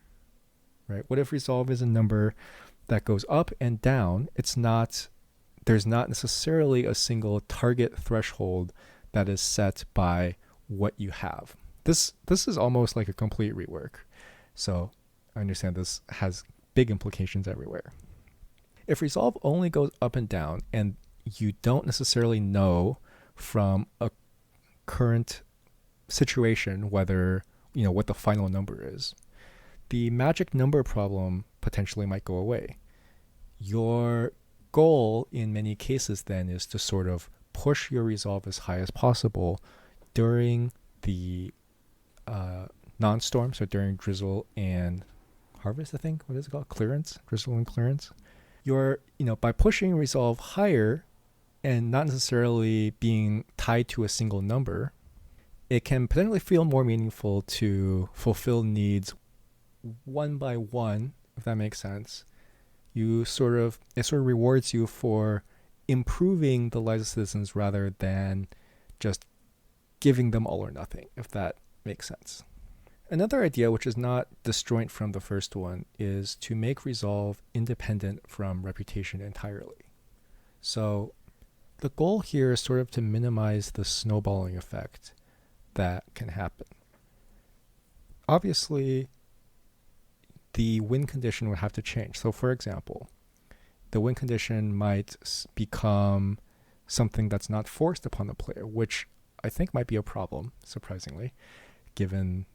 right? What if resolve is a number that goes up and down? There's not necessarily a single target threshold that is set by what you have. This is almost like a complete rework. So I understand this has big implications everywhere. If resolve only goes up and down and you don't necessarily know from a current situation whether, what the final number is, the magic number problem potentially might go away. Your goal in many cases then is to sort of push your resolve as high as possible during the non-storm, so during drizzle and harvest, I think. What is it called? Clearance? Drizzle and clearance. By pushing resolve higher and not necessarily being tied to a single number, it can potentially feel more meaningful to fulfill needs one by one, if that makes sense, it sort of rewards you for improving the lives of citizens rather than just giving them all or nothing, if that makes sense. Another idea, which is not disjoint from the first one, is to make resolve independent from reputation entirely. So the goal here is sort of to minimize the snowballing effect that can happen. Obviously, the win condition would have to change. So for example, the win condition might become something that's not forced upon the player, which I think might be a problem, surprisingly, given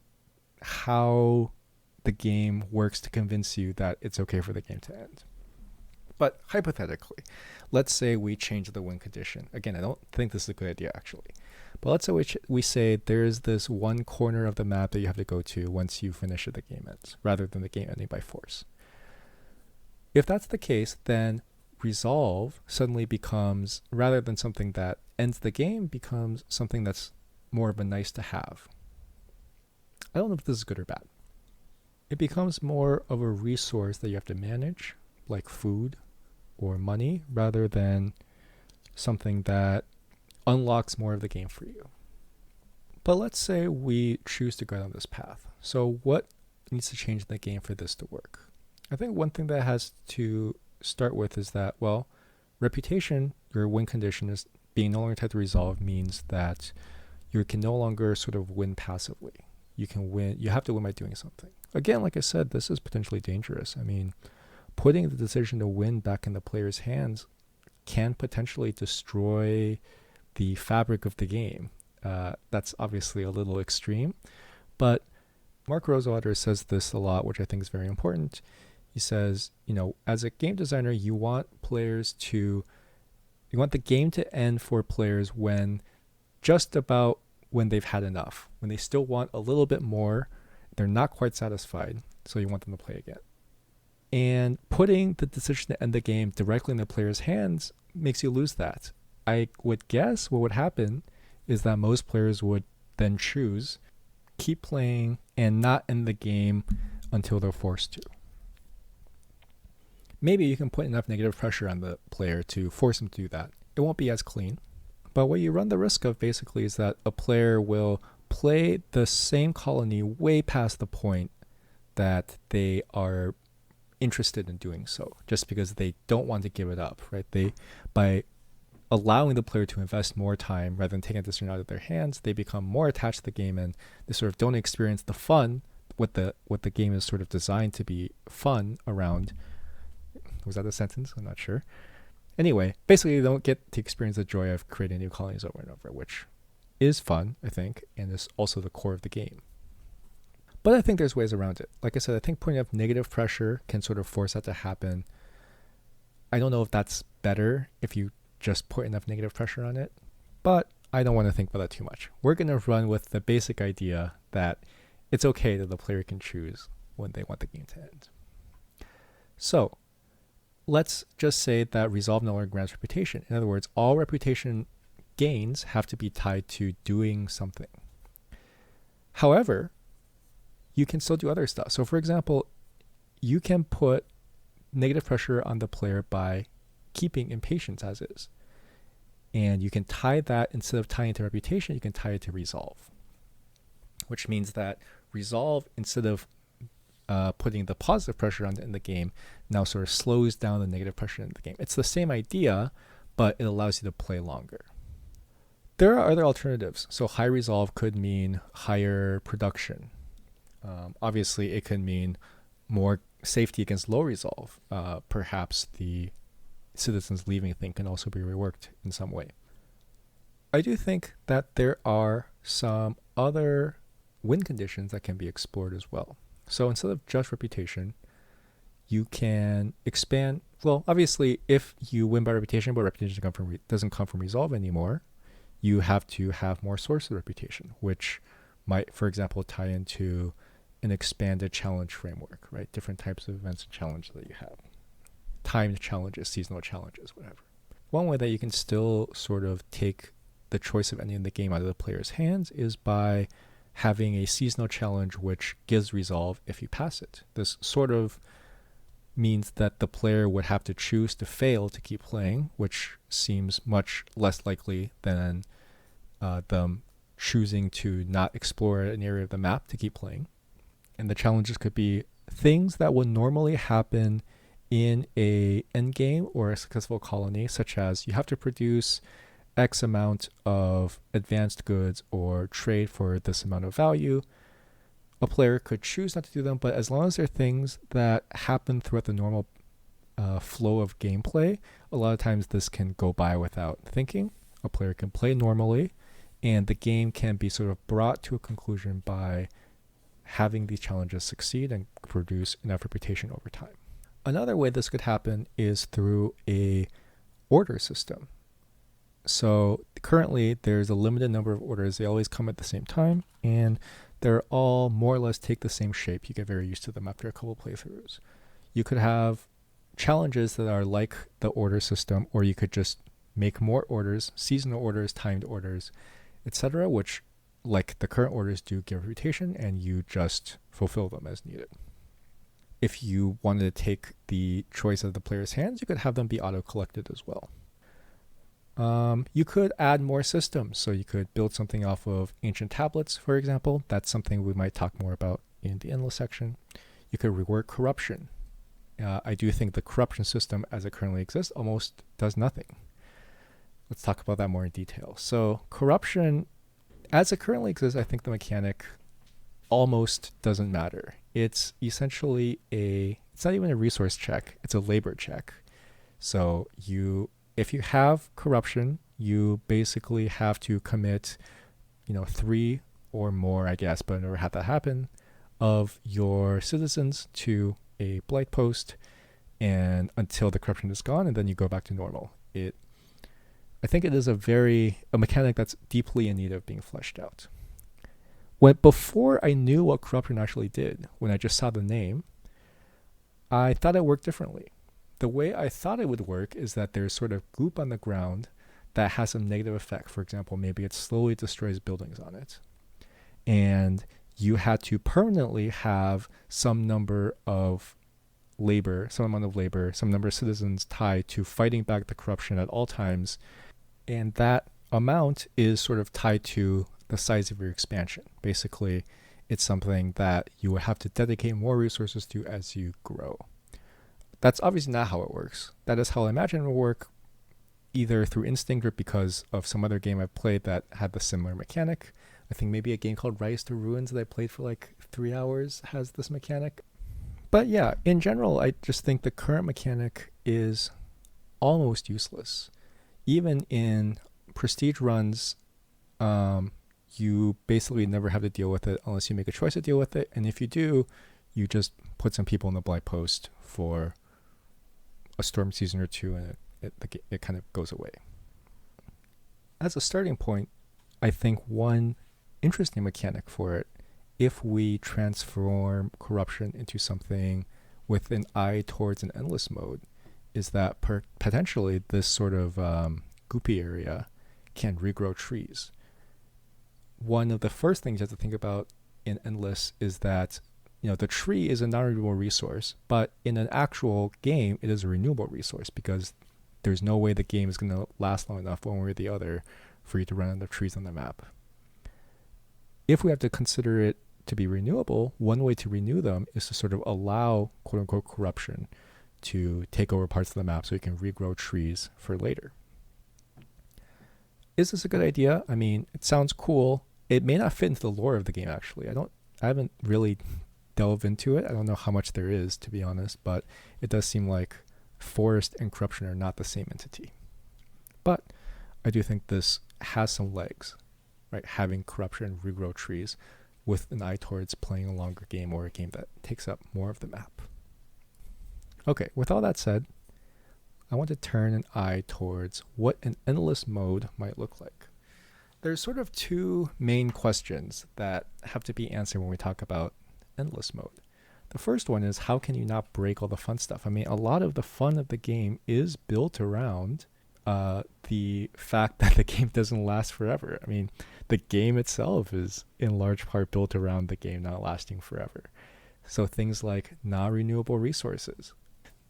how the game works to convince you that it's okay for the game to end. But hypothetically, let's say we change the win condition. Again, I don't think this is a good idea, actually. But let's say we say there's this one corner of the map that you have to go to once you finish it, the game ends, rather than the game ending by force. If that's the case, then resolve suddenly becomes, rather than something that ends the game, becomes something that's more of a nice to have. I don't know if this is good or bad. It becomes more of a resource that you have to manage, like food or money, rather than something that unlocks more of the game for you. But let's say we choose to go down this path. So what needs to change in the game for this to work? I think one thing that has to start with is that, well, reputation, your win condition, is being no longer tied to resolve means that you can no longer sort of win passively. You can win, you have to win by doing something. Again, like I said, this is potentially dangerous. I mean, putting the decision to win back in the player's hands can potentially destroy the fabric of the game. That's obviously a little extreme, but Mark Rosewater says this a lot, which I think is very important. He says, as a game designer, you want the game to end for players when they've had enough, when they still want a little bit more, they're not quite satisfied, so you want them to play again. And putting the decision to end the game directly in the player's hands makes you lose that. I would guess what would happen is that most players would then choose keep playing and not end the game until they're forced to. Maybe you can put enough negative pressure on the player to force them to do that. It won't be as clean. But what you run the risk of basically is that a player will play the same colony way past the point that they are interested in doing so, just because they don't want to give it up, right? By allowing the player to invest more time rather than taking a decision out of their hands, they become more attached to the game and they sort of don't experience the fun, what the game is sort of designed to be fun around. Was that a sentence? I'm not sure. Anyway, basically they don't get to experience the joy of creating new colonies over and over, which is fun, I think, and is also the core of the game. But I think there's ways around it. Like I said, I think putting up negative pressure can sort of force that to happen. I don't know if that's better if you just put enough negative pressure on it, but I don't want to think about that too much. We're going to run with the basic idea that it's okay that the player can choose when they want the game to end. So let's just say that resolve no longer grants reputation. In other words, all reputation gains have to be tied to doing something. However, you can still do other stuff. So for example, you can put negative pressure on the player by keeping impatience as is. And you can tie that, instead of tying it to reputation, you can tie it to resolve. Which means that resolve, instead of putting the positive pressure on it in the game, now sort of slows down the negative pressure in the game. It's the same idea, but it allows you to play longer. There are other alternatives. So high resolve could mean higher production. Obviously, it could mean more safety against low resolve. Perhaps the citizens leaving thing can also be reworked in some way. I do think that there are some other win conditions that can be explored as well. So instead of just reputation, you can expand. Well, obviously, if you win by reputation, but reputation doesn't come from resolve anymore, you have to have more sources of reputation, which might, for example, tie into an expanded challenge framework, right? Different types of events and challenges that you have. Timed challenges, seasonal challenges, whatever. One way that you can still sort of take the choice of ending the game out of the player's hands is by having a seasonal challenge which gives resolve if you pass it. This sort of means that the player would have to choose to fail to keep playing, which seems much less likely than them choosing to not explore an area of the map to keep playing. And the challenges could be things that would normally happen in a endgame or a successful colony, such as you have to produce X amount of advanced goods or trade for this amount of value. A player could choose not to do them, but as long as they're things that happen throughout the normal flow of gameplay, a lot of times this can go by without thinking. A player can play normally, and the game can be sort of brought to a conclusion by having these challenges succeed and produce enough reputation over time. Another way this could happen is through a order system. So currently there's a limited number of orders. They always come at the same time, and they're all more or less take the same shape. You get very used to them after a couple playthroughs. You could have challenges that are like the order system, or you could just make more orders, seasonal orders, timed orders, etc., which, like the current orders do, give reputation, and you just fulfill them as needed. If you wanted to take the choice of the player's hands, you could have them be auto-collected as well. You could add more systems. So you could build something off of ancient tablets, for example. That's something we might talk more about in the endless section. You could rework corruption. I do think the corruption system as it currently exists almost does nothing. Let's talk about that more in detail. So corruption, as it currently exists, I think the mechanic almost doesn't matter. It's essentially it's not even a resource check, it's a labor check. So if you have corruption, you basically have to commit, 3 or more, I guess, but I've never had that happen, of your citizens to a blight post, and until the corruption is gone, and then you go back to normal. I think it is a mechanic that's deeply in need of being fleshed out. Before I knew what corruption actually did, when I just saw the name, I thought it worked differently. The way I thought it would work is that there's sort of goop on the ground that has some negative effect. For example, maybe it slowly destroys buildings on it. And you had to permanently have some number of labor, some amount of labor, some number of citizens tied to fighting back the corruption at all times. And that amount is sort of tied to the size of your expansion. Basically, it's something that you would have to dedicate more resources to as you grow. That's obviously not how it works. That is how I imagine it will work, either through instinct or because of some other game I've played that had the similar mechanic. I think maybe a game called Rise to Ruins that I played for like 3 hours has this mechanic. But yeah, in general, I just think the current mechanic is almost useless. Even in prestige runs, you basically never have to deal with it unless you make a choice to deal with it. And if you do, you just put some people in the blight post for a storm season or two, and it kind of goes away. As a starting point, I think one interesting mechanic for it, if we transform corruption into something with an eye towards an endless mode, is that potentially this sort of goopy area can regrow trees. One of the first things you have to think about in endless is that the tree is a non-renewable resource, but in an actual game, it is a renewable resource because there's no way the game is going to last long enough one way or the other for you to run out of trees on the map. If we have to consider it to be renewable, one way to renew them is to sort of allow quote-unquote corruption to take over parts of the map so you can regrow trees for later. Is this a good idea? I mean, it sounds cool. It may not fit into the lore of the game, actually. I haven't really delved into it. I don't know how much there is, to be honest, but it does seem like forest and corruption are not the same entity. But I do think this has some legs, right? Having corruption regrow trees with an eye towards playing a longer game or a game that takes up more of the map. Okay, with all that said, I want to turn an eye towards what an endless mode might look like. There's sort of two main questions that have to be answered when we talk about endless mode. The first one is, how can you not break all the fun stuff? I mean, a lot of the fun of the game is built around the fact that the game doesn't last forever. I mean, the game itself is in large part built around the game not lasting forever. So things like non-renewable resources.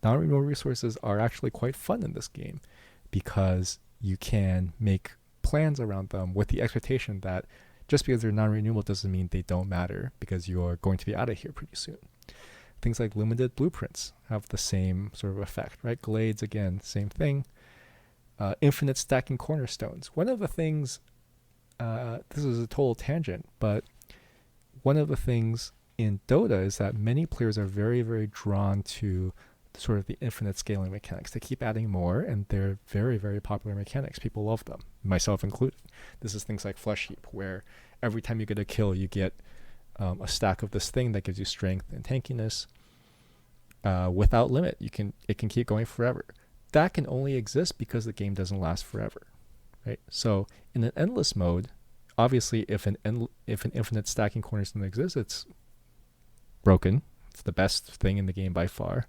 Non-renewable resources are actually quite fun in this game because you can make plans around them with the expectation that just because they're non-renewable doesn't mean they don't matter, because you're going to be out of here pretty soon. Things like limited blueprints have the same sort of effect, right? Glades, again, same thing. Infinite stacking cornerstones. One of the things, this is a total tangent, but one of the things in Dota is that many players are very, very drawn to sort of the infinite scaling mechanics. They keep adding more, and they're very, very popular mechanics. People love them, myself included. This is things like Flesh Heap, where every time you get a kill, you get a stack of this thing that gives you strength and tankiness without limit. It can keep going forever. That can only exist because the game doesn't last forever, right? So in an endless mode, obviously, if an infinite stacking cornerstone exists, it's broken. It's the best thing in the game by far.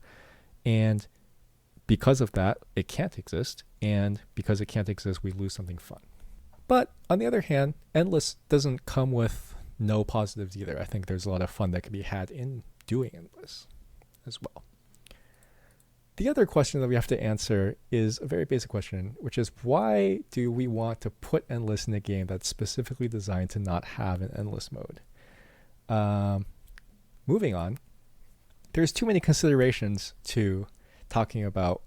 And because of that, it can't exist. And because it can't exist, we lose something fun. But on the other hand, endless doesn't come with no positives either. I think there's a lot of fun that can be had in doing endless as well. The other question that we have to answer is a very basic question, which is, why do we want to put endless in a game that's specifically designed to not have an endless mode? Moving on, there's too many considerations to talking about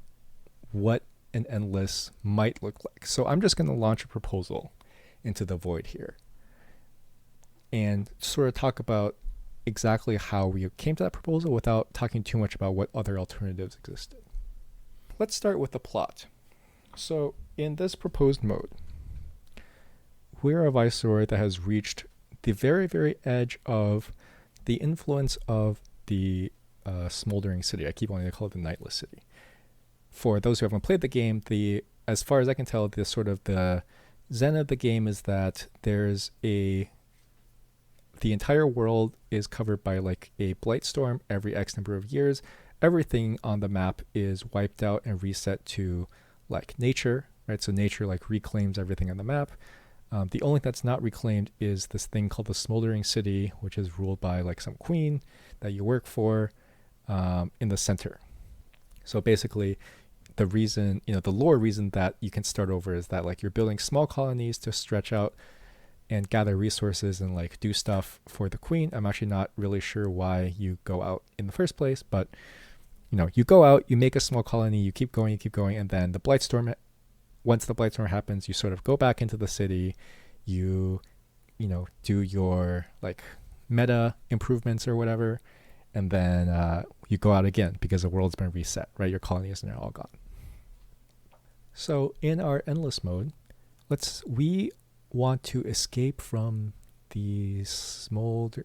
what an endless might look like. So I'm just going to launch a proposal into the void here and sort of talk about exactly how we came to that proposal without talking too much about what other alternatives existed. Let's start with the plot. So in this proposed mode, we're a Viceroy that has reached the very, very edge of the influence of the smoldering city. I keep wanting to call it the Nightless City. For those who haven't played the game, as far as I can tell, the zen of the game is that the entire world is covered by like a blight storm every X number of years. Everything on the map is wiped out and reset to like nature, right? So nature like reclaims everything on the map. The only thing that's not reclaimed is this thing called the Smoldering City, which is ruled by like some queen that you work for in the center. So basically, the reason, the lore reason that you can start over is that like you're building small colonies to stretch out and gather resources and like do stuff for the queen. I'm actually not really sure why you go out in the first place, but you go out, you make a small colony, you keep going, and then the Blightstorm, once the Blightstorm happens, you sort of go back into the city, you do your like meta improvements or whatever, and then you go out again because the world's been reset, right? Your colony is now all gone. So in our endless mode, we want to escape from the smoldering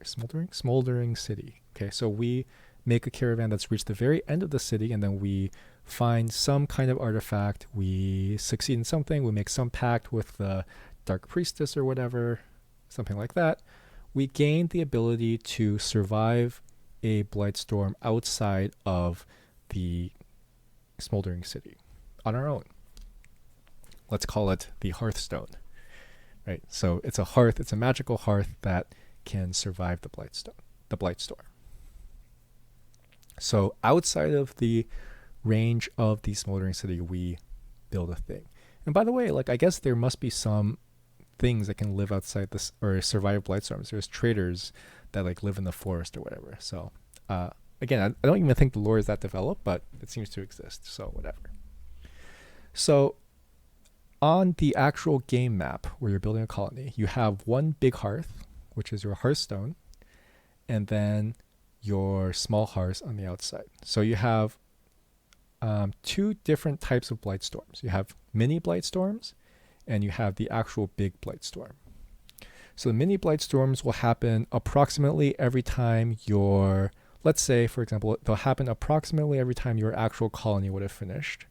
city. Okay, so we make a caravan that's reached the very end of the city, and then we find some kind of artifact. We succeed in something. We make some pact with the Dark Priestess or whatever, something like that. We gain the ability to survive a Blightstorm outside of the smoldering city on our own. Let's call it the Hearthstone. Right, so it's a hearth. It's a magical hearth that can survive the Blightstorm. So outside of the range of the smoldering city, we build a thing. And by the way, like I guess there must be some things that can live outside this or survive Blightstorms. There's traders that like live in the forest or whatever. So again, I don't even think the lore is that developed, but it seems to exist. So whatever. So on the actual game map where you're building a colony, you have one big hearth, which is your Hearthstone, and then your small hearths on the outside. So you have two different types of Blightstorms. You have mini Blightstorms, and you have the actual big Blightstorm. So the mini Blightstorms will happen approximately every time let's say, for example, they'll happen approximately every time your actual colony would have finished.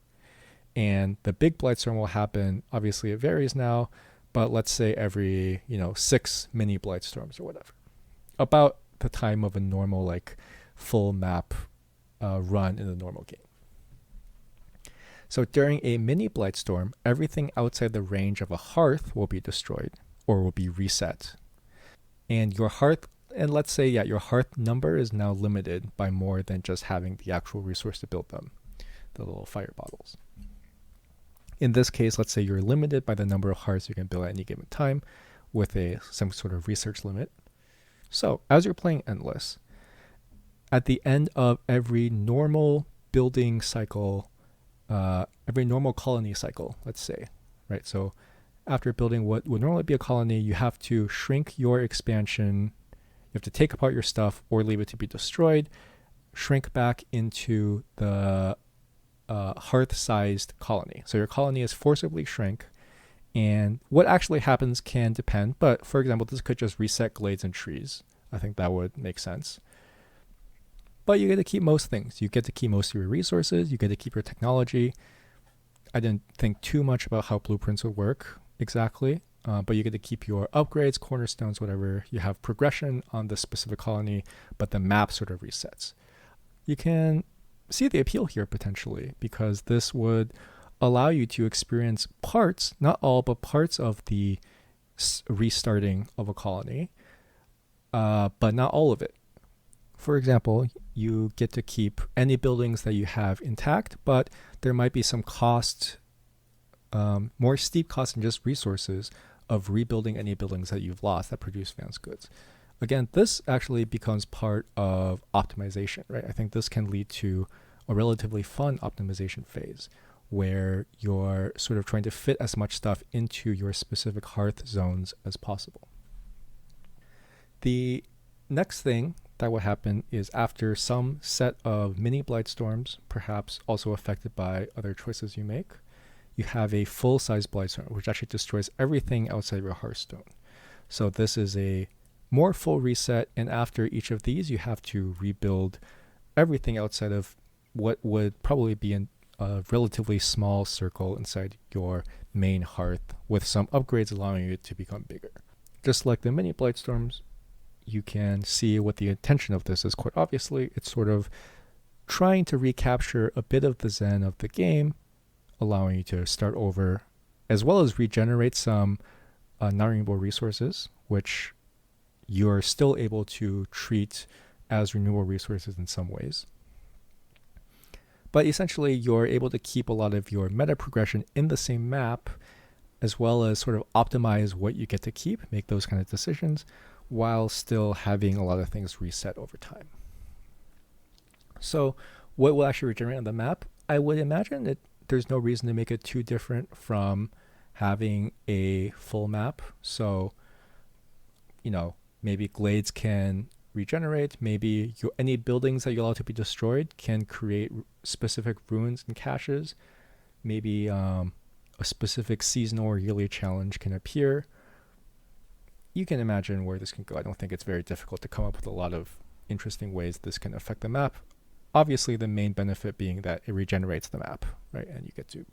And the big Blightstorm will happen, obviously it varies now, but let's say every, 6 mini Blightstorms or whatever. About the time of a normal, like, full map run in the normal game. So during a mini Blightstorm, everything outside the range of a hearth will be destroyed, or will be reset. And your hearth, and let's say, yeah, your hearth number is now limited by more than just having the actual resource to build them, the little fire bottles. In this case, let's say you're limited by the number of hearths you can build at any given time with some sort of research limit. So as you're playing Endless, at the end of every normal building cycle, every normal colony cycle, let's say, right? So after building what would normally be a colony, you have to shrink your expansion. You have to take apart your stuff or leave it to be destroyed, shrink back into the hearth-sized colony. So your colony is forcibly shrink, and what actually happens can depend. But for example, this could just reset glades and trees. I think that would make sense. But you get to keep most things. You get to keep most of your resources. You get to keep your technology. I didn't think too much about how blueprints would work exactly, but you get to keep your upgrades, cornerstones, whatever. You have progression on the specific colony, but the map sort of resets. You can see the appeal here potentially, because this would allow you to experience parts, not all, but parts of the restarting of a colony, but not all of it. For example, you get to keep any buildings that you have intact, but there might be some cost, more steep cost than just resources of rebuilding any buildings that you've lost that produce advanced goods. Again, this actually becomes part of optimization, right? I think this can lead to a relatively fun optimization phase where you're sort of trying to fit as much stuff into your specific hearth zones as possible. The next thing that will happen is after some set of mini Blightstorms, perhaps also affected by other choices you make, you have a full-size Blightstorm, which actually destroys everything outside your Hearthstone. So this is a more full reset, and after each of these, you have to rebuild everything outside of what would probably be a relatively small circle inside your main hearth, with some upgrades allowing it to become bigger. Just like the mini Blightstorms, you can see what the intention of this is. Quite obviously, it's sort of trying to recapture a bit of the zen of the game, allowing you to start over, as well as regenerate some non-renewable resources, which you're still able to treat as renewable resources in some ways. But essentially, you're able to keep a lot of your meta progression in the same map, as well as sort of optimize what you get to keep, make those kind of decisions, while still having a lot of things reset over time. So what will actually regenerate on the map? I would imagine that there's no reason to make it too different from having a full map. So, maybe glades can regenerate. Maybe any buildings that you allow to be destroyed can create specific ruins and caches. Maybe a specific seasonal or yearly challenge can appear. You can imagine where this can go. I don't think it's very difficult to come up with a lot of interesting ways this can affect the map. Obviously, the main benefit being that it regenerates the map, right? And you get to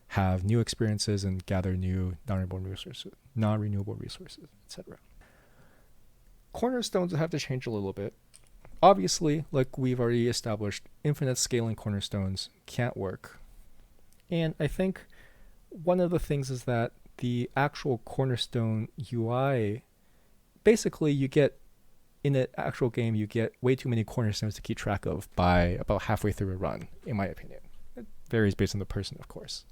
have new experiences and gather new non-renewable resources, etc. Cornerstones have to change a little bit. Obviously, like we've already established, infinite scaling cornerstones can't work. And I think one of the things is that the actual cornerstone UI, basically in an actual game, you get way too many cornerstones to keep track of by about halfway through a run, in my opinion. It varies based on the person, of course.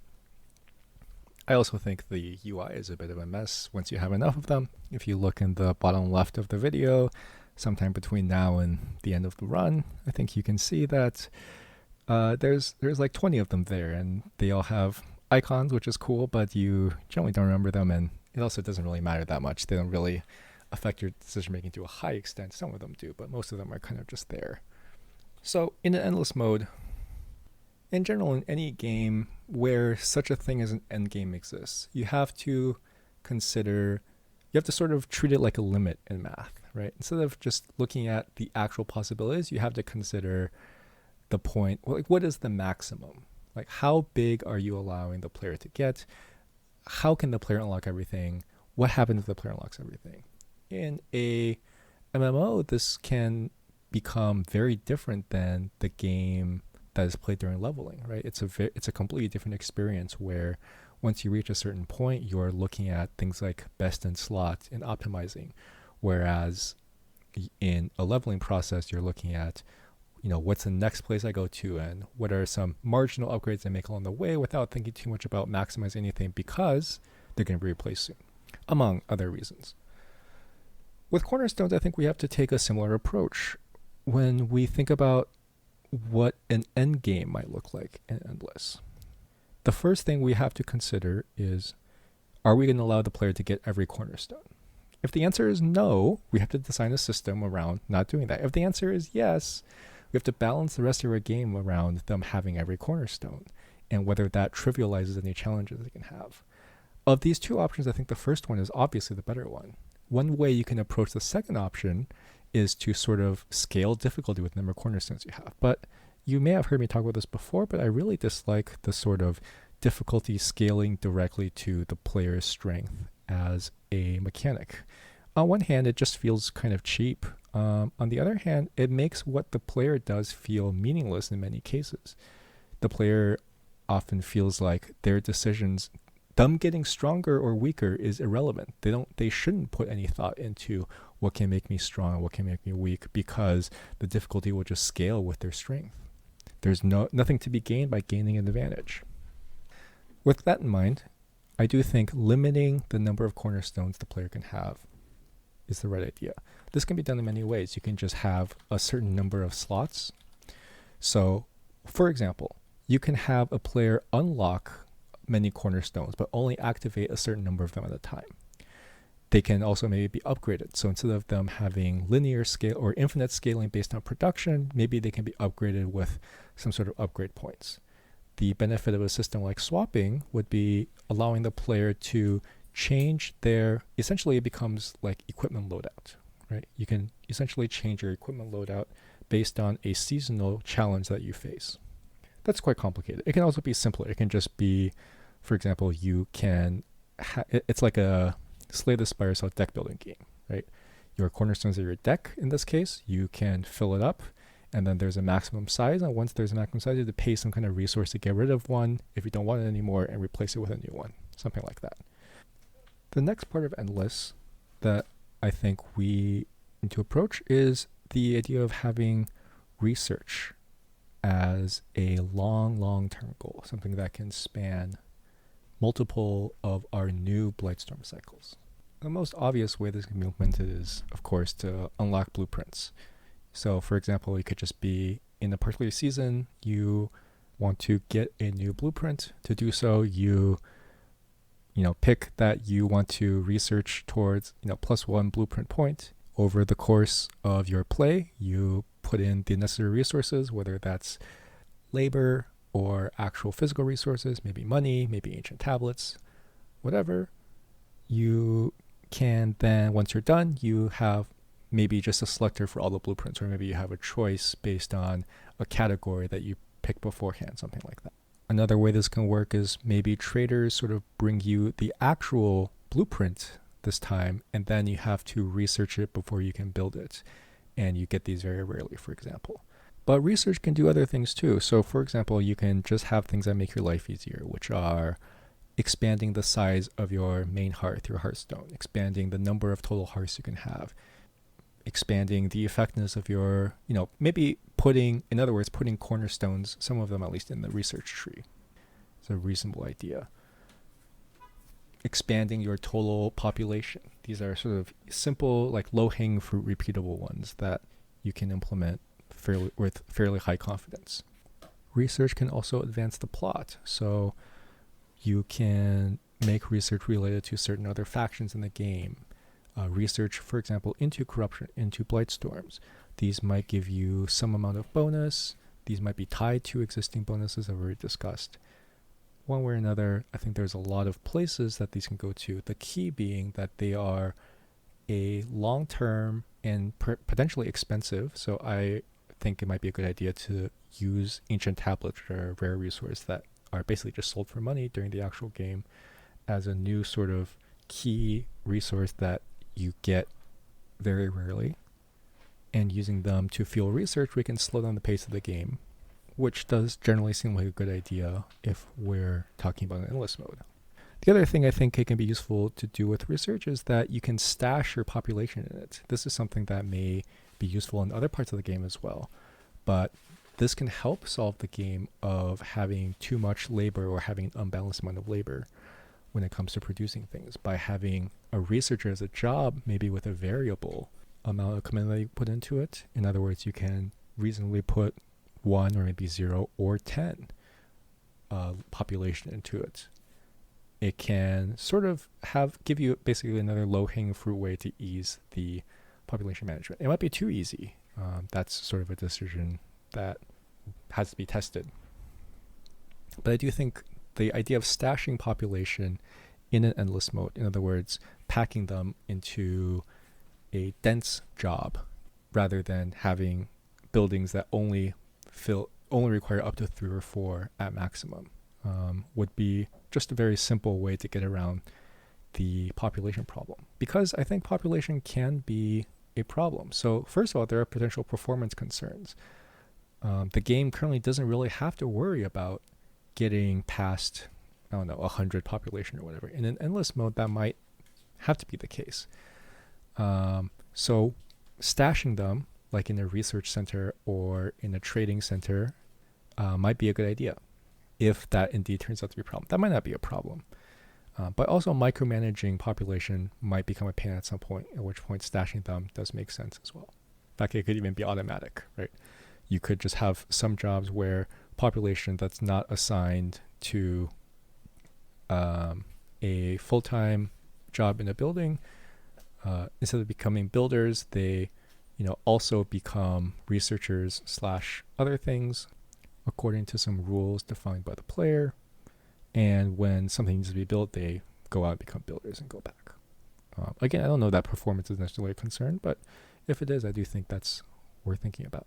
I also think the UI is a bit of a mess once you have enough of them. If you look in the bottom left of the video, sometime between now and the end of the run, I think you can see that there's like 20 of them there, and they all have icons, which is cool, but you generally don't remember them, and it also doesn't really matter that much. They don't really affect your decision making to a high extent. Some of them do, but most of them are kind of just there. So in an endless mode, in general, in any game where such a thing as an end game exists, you have to sort of treat it like a limit in math, right? Instead of just looking at the actual possibilities, you have to consider the point, like what is the maximum? Like how big are you allowing the player to get? How can the player unlock everything? What happens if the player unlocks everything? In a MMO, this can become very different than the game that is played during leveling, right? It's a completely different experience where once you reach a certain point, you're looking at things like best in slot and optimizing. Whereas in a leveling process, you're looking at, what's the next place I go to and what are some marginal upgrades I make along the way without thinking too much about maximizing anything because they're going to be replaced soon, among other reasons. With cornerstones, I think we have to take a similar approach when we think about what an end game might look like in Endless. The first thing we have to consider is, are we going to allow the player to get every cornerstone? If the answer is no, we have to design a system around not doing that. If the answer is yes, we have to balance the rest of our game around them having every cornerstone and whether that trivializes any challenges they can have. Of these two options, I think the first one is obviously the better one. One way you can approach the second option is to sort of scale difficulty with the number of cornerstones you have. But you may have heard me talk about this before, but I really dislike the sort of difficulty scaling directly to the player's strength as a mechanic. On one hand, it just feels kind of cheap. On the other hand, it makes what the player does feel meaningless in many cases. The player often feels like their decisions, them getting stronger or weaker, is irrelevant. They shouldn't put any thought into what can make me strong, what can make me weak, because the difficulty will just scale with their strength. There's nothing to be gained by gaining an advantage. With that in mind, I do think limiting the number of cornerstones the player can have is the right idea. This can be done in many ways. You can just have a certain number of slots. So, for example, you can have a player unlock many cornerstones, but only activate a certain number of them at a time. They can also maybe be upgraded. So instead of them having linear scale or infinite scaling based on production, maybe they can be upgraded with some sort of upgrade points. The benefit of a system like swapping would be allowing the player to change essentially it becomes like equipment loadout, right? You can essentially change your equipment loadout based on a seasonal challenge that you face. That's quite complicated. It can also be simpler. It can just be, for example, you can, it's like a Slay the Spire style deck building game, right? Your cornerstones are your deck in this case. You can fill it up, and then there's a maximum size. And once there's a maximum size, you have to pay some kind of resource to get rid of one if you don't want it anymore and replace it with a new one, something like that. The next part of Endless that I think we need to approach is the idea of having research as a long-term goal, something that can span multiple of our new Blightstorm cycles. The most obvious way this can be implemented is, of course, to unlock blueprints. So, for example, it could just be in a particular season, you want to get a new blueprint. To do so, you pick that you want to research towards, +1 blueprint point. Over the course of your play, you put in the necessary resources, whether that's labor or actual physical resources, maybe money, maybe ancient tablets, whatever. You can then, once you're done, you have maybe just a selector for all the blueprints, or maybe you have a choice based on a category that you pick beforehand, something like that. Another way this can work is maybe traders sort of bring you the actual blueprint this time, and then you have to research it before you can build it. And you get these very rarely, for example. But research can do other things too. So for example, you can just have things that make your life easier, which are expanding the size of your main hearth, your hearthstone, expanding the number of total hearths you can have, expanding the effectiveness of your, maybe putting cornerstones, some of them at least, in the research tree. It's a reasonable idea. Expanding your total population. These are sort of simple, like low-hanging fruit, repeatable ones that you can implement with fairly high confidence. Research can also advance the plot. So you can make research related to certain other factions in the game. Research, for example, into corruption, into Blightstorms. These might give you some amount of bonus. These might be tied to existing bonuses that we've already discussed. One way or another, I think there's a lot of places that these can go to. The key being that they are a long-term and potentially expensive. So I think it might be a good idea to use ancient tablets, which are a rare resource that are basically just sold for money during the actual game, as a new sort of key resource that you get very rarely. And using them to fuel research, we can slow down the pace of the game, which does generally seem like a good idea if we're talking about an endless mode. The other thing I think it can be useful to do with research is that you can stash your population in it. This is something that may be useful in other parts of the game as well, but this can help solve the game of having too much labor or having an unbalanced amount of labor when it comes to producing things by having a researcher as a job, maybe with a variable amount of command that you put into it. In other words, you can reasonably put 1 or maybe 0 or 10 population into it. It can sort of give you basically another low-hanging fruit way to ease the population management. It might be too easy. That's sort of a decision that has to be tested. But I do think the idea of stashing population in an endless mode, in other words, packing them into a dense job rather than having buildings that only require up to 3 or 4 at maximum, would be just a very simple way to get around the population problem. Because I think population can be a problem. So first of all, there are potential performance concerns. The game currently doesn't really have to worry about getting past, 100 population or whatever. In an endless mode, that might have to be the case. So stashing them, like in a research center or in a trading center, might be a good idea if that indeed turns out to be a problem. That might not be a problem. But also micromanaging population might become a pain at some point, at which point stashing them does make sense as well. In fact, it could even be automatic, right? You could just have some jobs where population that's not assigned to a full-time job in a building, instead of becoming builders, they also become researchers / other things according to some rules defined by the player. And when something needs to be built, they go out and become builders and go back. Again, I don't know that performance is necessarily a concern, but if it is, I do think that's worth thinking about.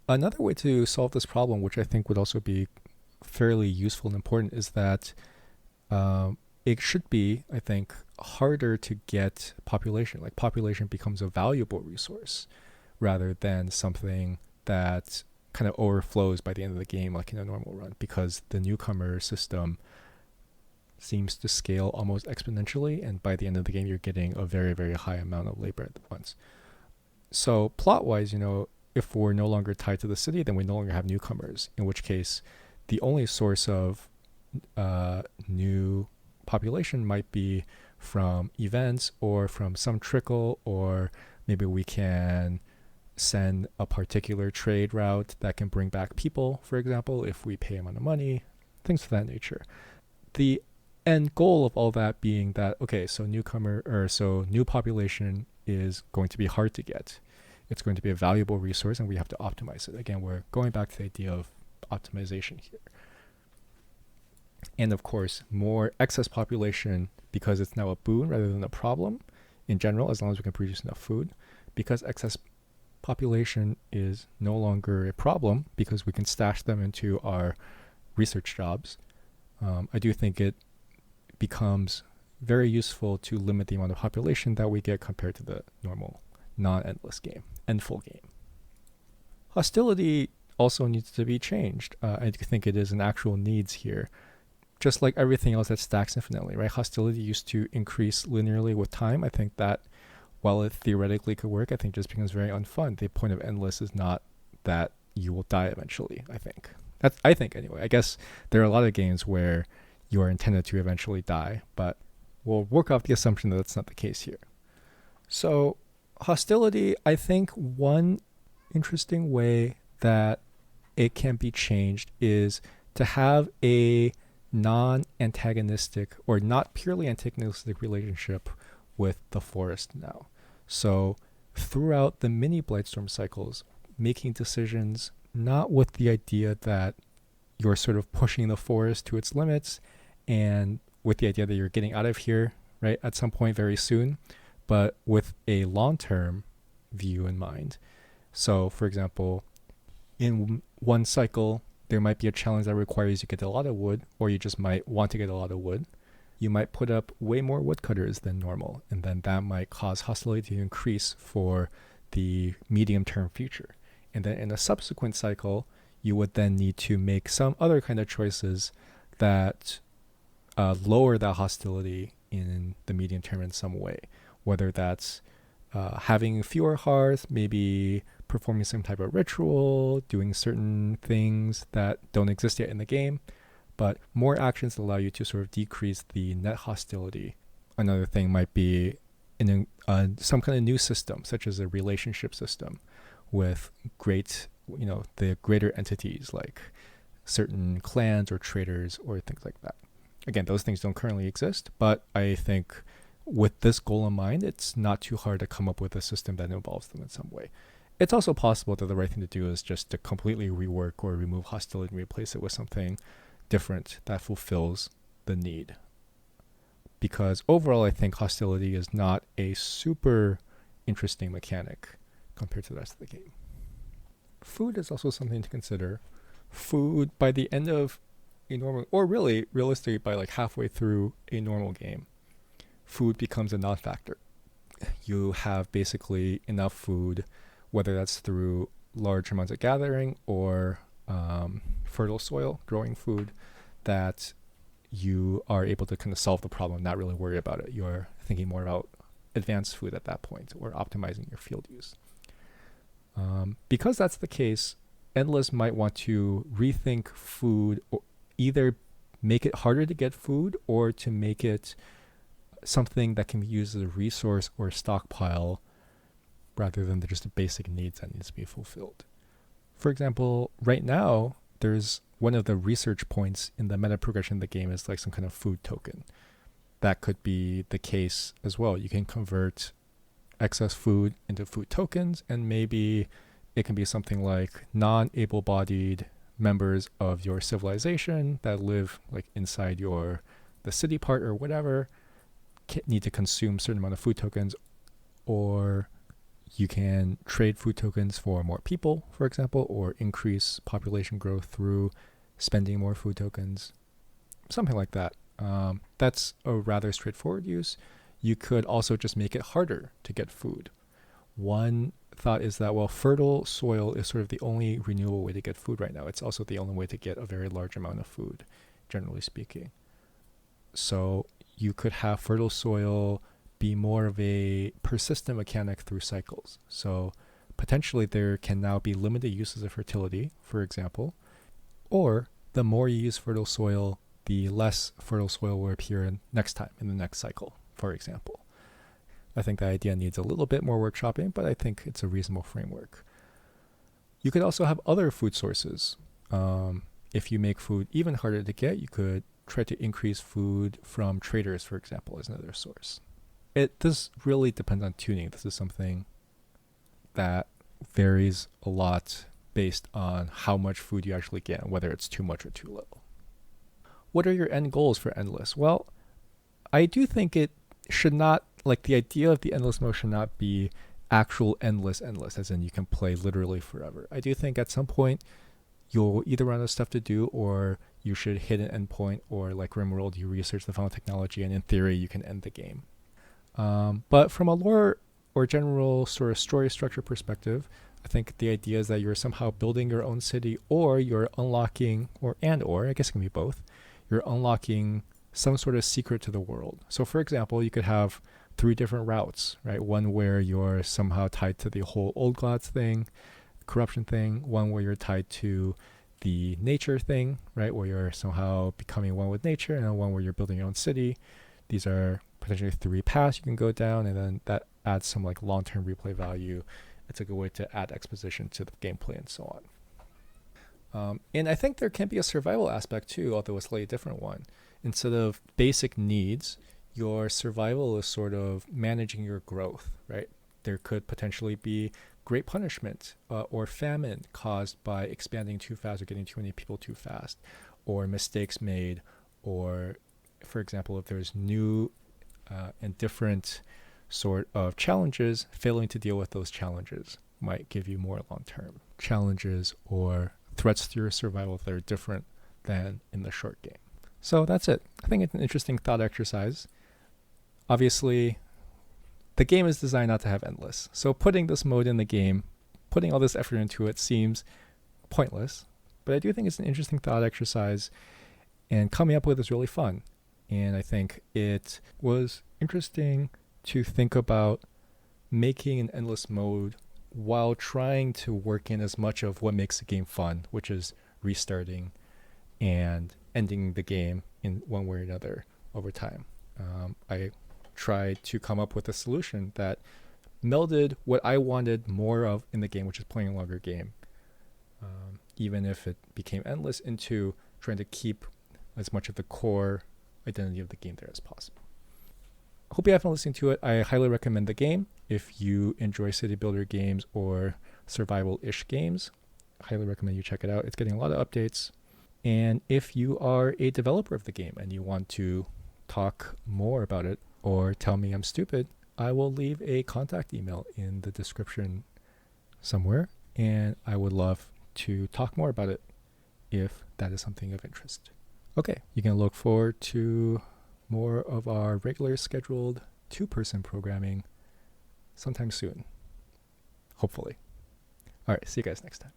Another way to solve this problem, which I think would also be fairly useful and important, is that it should be, I think, harder to get population. Like population becomes a valuable resource rather than something that kind of overflows by the end of the game like in a normal run, because the newcomer system seems to scale almost exponentially, and by the end of the game you're getting a very, very high amount of labor at once. So plot-wise, if we're no longer tied to the city, then we no longer have newcomers, in which case the only source of new population might be from events or from some trickle, or maybe we can send a particular trade route that can bring back people, for example, if we pay amount of money, things of that nature. The end goal of all that being that, okay, so new population is going to be hard to get. It's going to be a valuable resource and we have to optimize it. Again, we're going back to the idea of optimization here. And of course, more excess population, because it's now a boon rather than a problem in general, as long as we can produce enough food. Because excess population is no longer a problem because we can stash them into our research jobs, I do think it becomes very useful to limit the amount of population that we get compared to the normal non-endless game, endful game. Hostility also needs to be changed. I do think it is an actual needs here. Just like everything else that stacks infinitely, right? Hostility used to increase linearly with time. I think that while it theoretically could work, I think it just becomes very unfun. The point of endless is not that you will die eventually, I think. I think anyway. I guess there are a lot of games where you are intended to eventually die, but we'll work off the assumption that that's not the case here. So hostility, I think one interesting way that it can be changed is to have a non-antagonistic or not purely antagonistic relationship with the forest now. So throughout the mini Blightstorm cycles, making decisions not with the idea that you're sort of pushing the forest to its limits and with the idea that you're getting out of here, right, at some point very soon, but with a long-term view in mind. So for example, in one cycle, there might be a challenge that requires you get a lot of wood, or you just might want to get a lot of wood. You might put up way more woodcutters than normal, and then that might cause hostility to increase for the medium-term future. And then in a subsequent cycle, you would then need to make some other kind of choices that lower that hostility in the medium term in some way, whether that's having fewer hearths, maybe performing some type of ritual, doing certain things that don't exist yet in the game, but more actions allow you to sort of decrease the net hostility. Another thing might be in some kind of new system, such as a relationship system with the greater entities like certain clans or traders or things like that. Again, those things don't currently exist, but I think with this goal in mind, it's not too hard to come up with a system that involves them in some way. It's also possible that the right thing to do is just to completely rework or remove hostility and replace it with something different that fulfills the need. Because overall, I think hostility is not a super interesting mechanic compared to the rest of the game. Food is also something to consider. Food, by the end of a normal, or really realistically by like halfway through a normal game, food becomes a non-factor. You have basically enough food, whether that's through large amounts of gathering or fertile soil, growing food, that you are able to kind of solve the problem, not really worry about it. You're thinking more about advanced food at that point or optimizing your field use. Because that's the case, Endless might want to rethink food, or either make it harder to get food or to make it something that can be used as a resource or a stockpile rather than just the basic needs that needs to be fulfilled. For example, right now, there's one of the research points in the meta progression of the game is like some kind of food token. That could be the case as well. You can convert excess food into food tokens, and maybe it can be something like non-able-bodied members of your civilization that live like inside the city part or whatever need to consume a certain amount of food tokens, or you can trade food tokens for more people, for example, or increase population growth through spending more food tokens, something like that. That's a rather straightforward use. You could also just make it harder to get food. One thought is that, well, fertile soil is sort of the only renewable way to get food right now. It's also the only way to get a very large amount of food, generally speaking. So you could have fertile soil be more of a persistent mechanic through cycles. So potentially there can now be limited uses of fertility, for example, or the more you use fertile soil, the less fertile soil will appear next time in the next cycle, for example. I think the idea needs a little bit more workshopping, but I think it's a reasonable framework. You could also have other food sources. If you make food even harder to get, you could try to increase food from traders, for example, as another source. This really depends on tuning. This is something that varies a lot based on how much food you actually get and whether it's too much or too little. What are your end goals for Endless? Well, I do think it should not, like the idea of the endless mode should not be actual endless, as in you can play literally forever. I do think at some point you'll either run out of stuff to do or you should hit an endpoint, or like RimWorld, you research the final technology and in theory you can end the game. But from a lore or general sort of story structure perspective, I think the idea is that you're somehow building your own city, or you're unlocking, or I guess it can be both, you're unlocking some sort of secret to the world. So for example, you could have 3 different routes, right? One where you're somehow tied to the whole old gods thing, corruption thing, one where you're tied to the nature thing, right? Where you're somehow becoming one with nature, and one where you're building your own city. These are potentially 3 paths you can go down, and then that adds some like long-term replay value. It's a good way to add exposition to the gameplay and so on. And I think there can be a survival aspect too, although a slightly different one. Instead of basic needs, your survival is sort of managing your growth, right? There could potentially be great punishment or famine caused by expanding too fast or getting too many people too fast, or mistakes made, or, for example, if there's new and different sort of challenges, failing to deal with those challenges might give you more long-term challenges or threats to your survival that are different than in the short game. So that's it. I think it's an interesting thought exercise. Obviously, the game is designed not to have endless. So putting this mode in the game, putting all this effort into it seems pointless. But I do think it's an interesting thought exercise, and coming up with it is really fun. And I think it was interesting to think about making an endless mode while trying to work in as much of what makes the game fun, which is restarting and ending the game in one way or another over time. I tried to come up with a solution that melded what I wanted more of in the game, which is playing a longer game, even if it became endless, into trying to keep as much of the core identity of the game there as possible. Hope you have fun listening to it. I highly recommend the game. If you enjoy city builder games or survival-ish games, I highly recommend you check it out. It's getting a lot of updates. And if you are a developer of the game and you want to talk more about it or tell me I'm stupid, I will leave a contact email in the description somewhere, and I would love to talk more about it if that is something of interest. Okay, you can look forward to more of our regular scheduled 2-person programming sometime soon. Hopefully. All right, see you guys next time.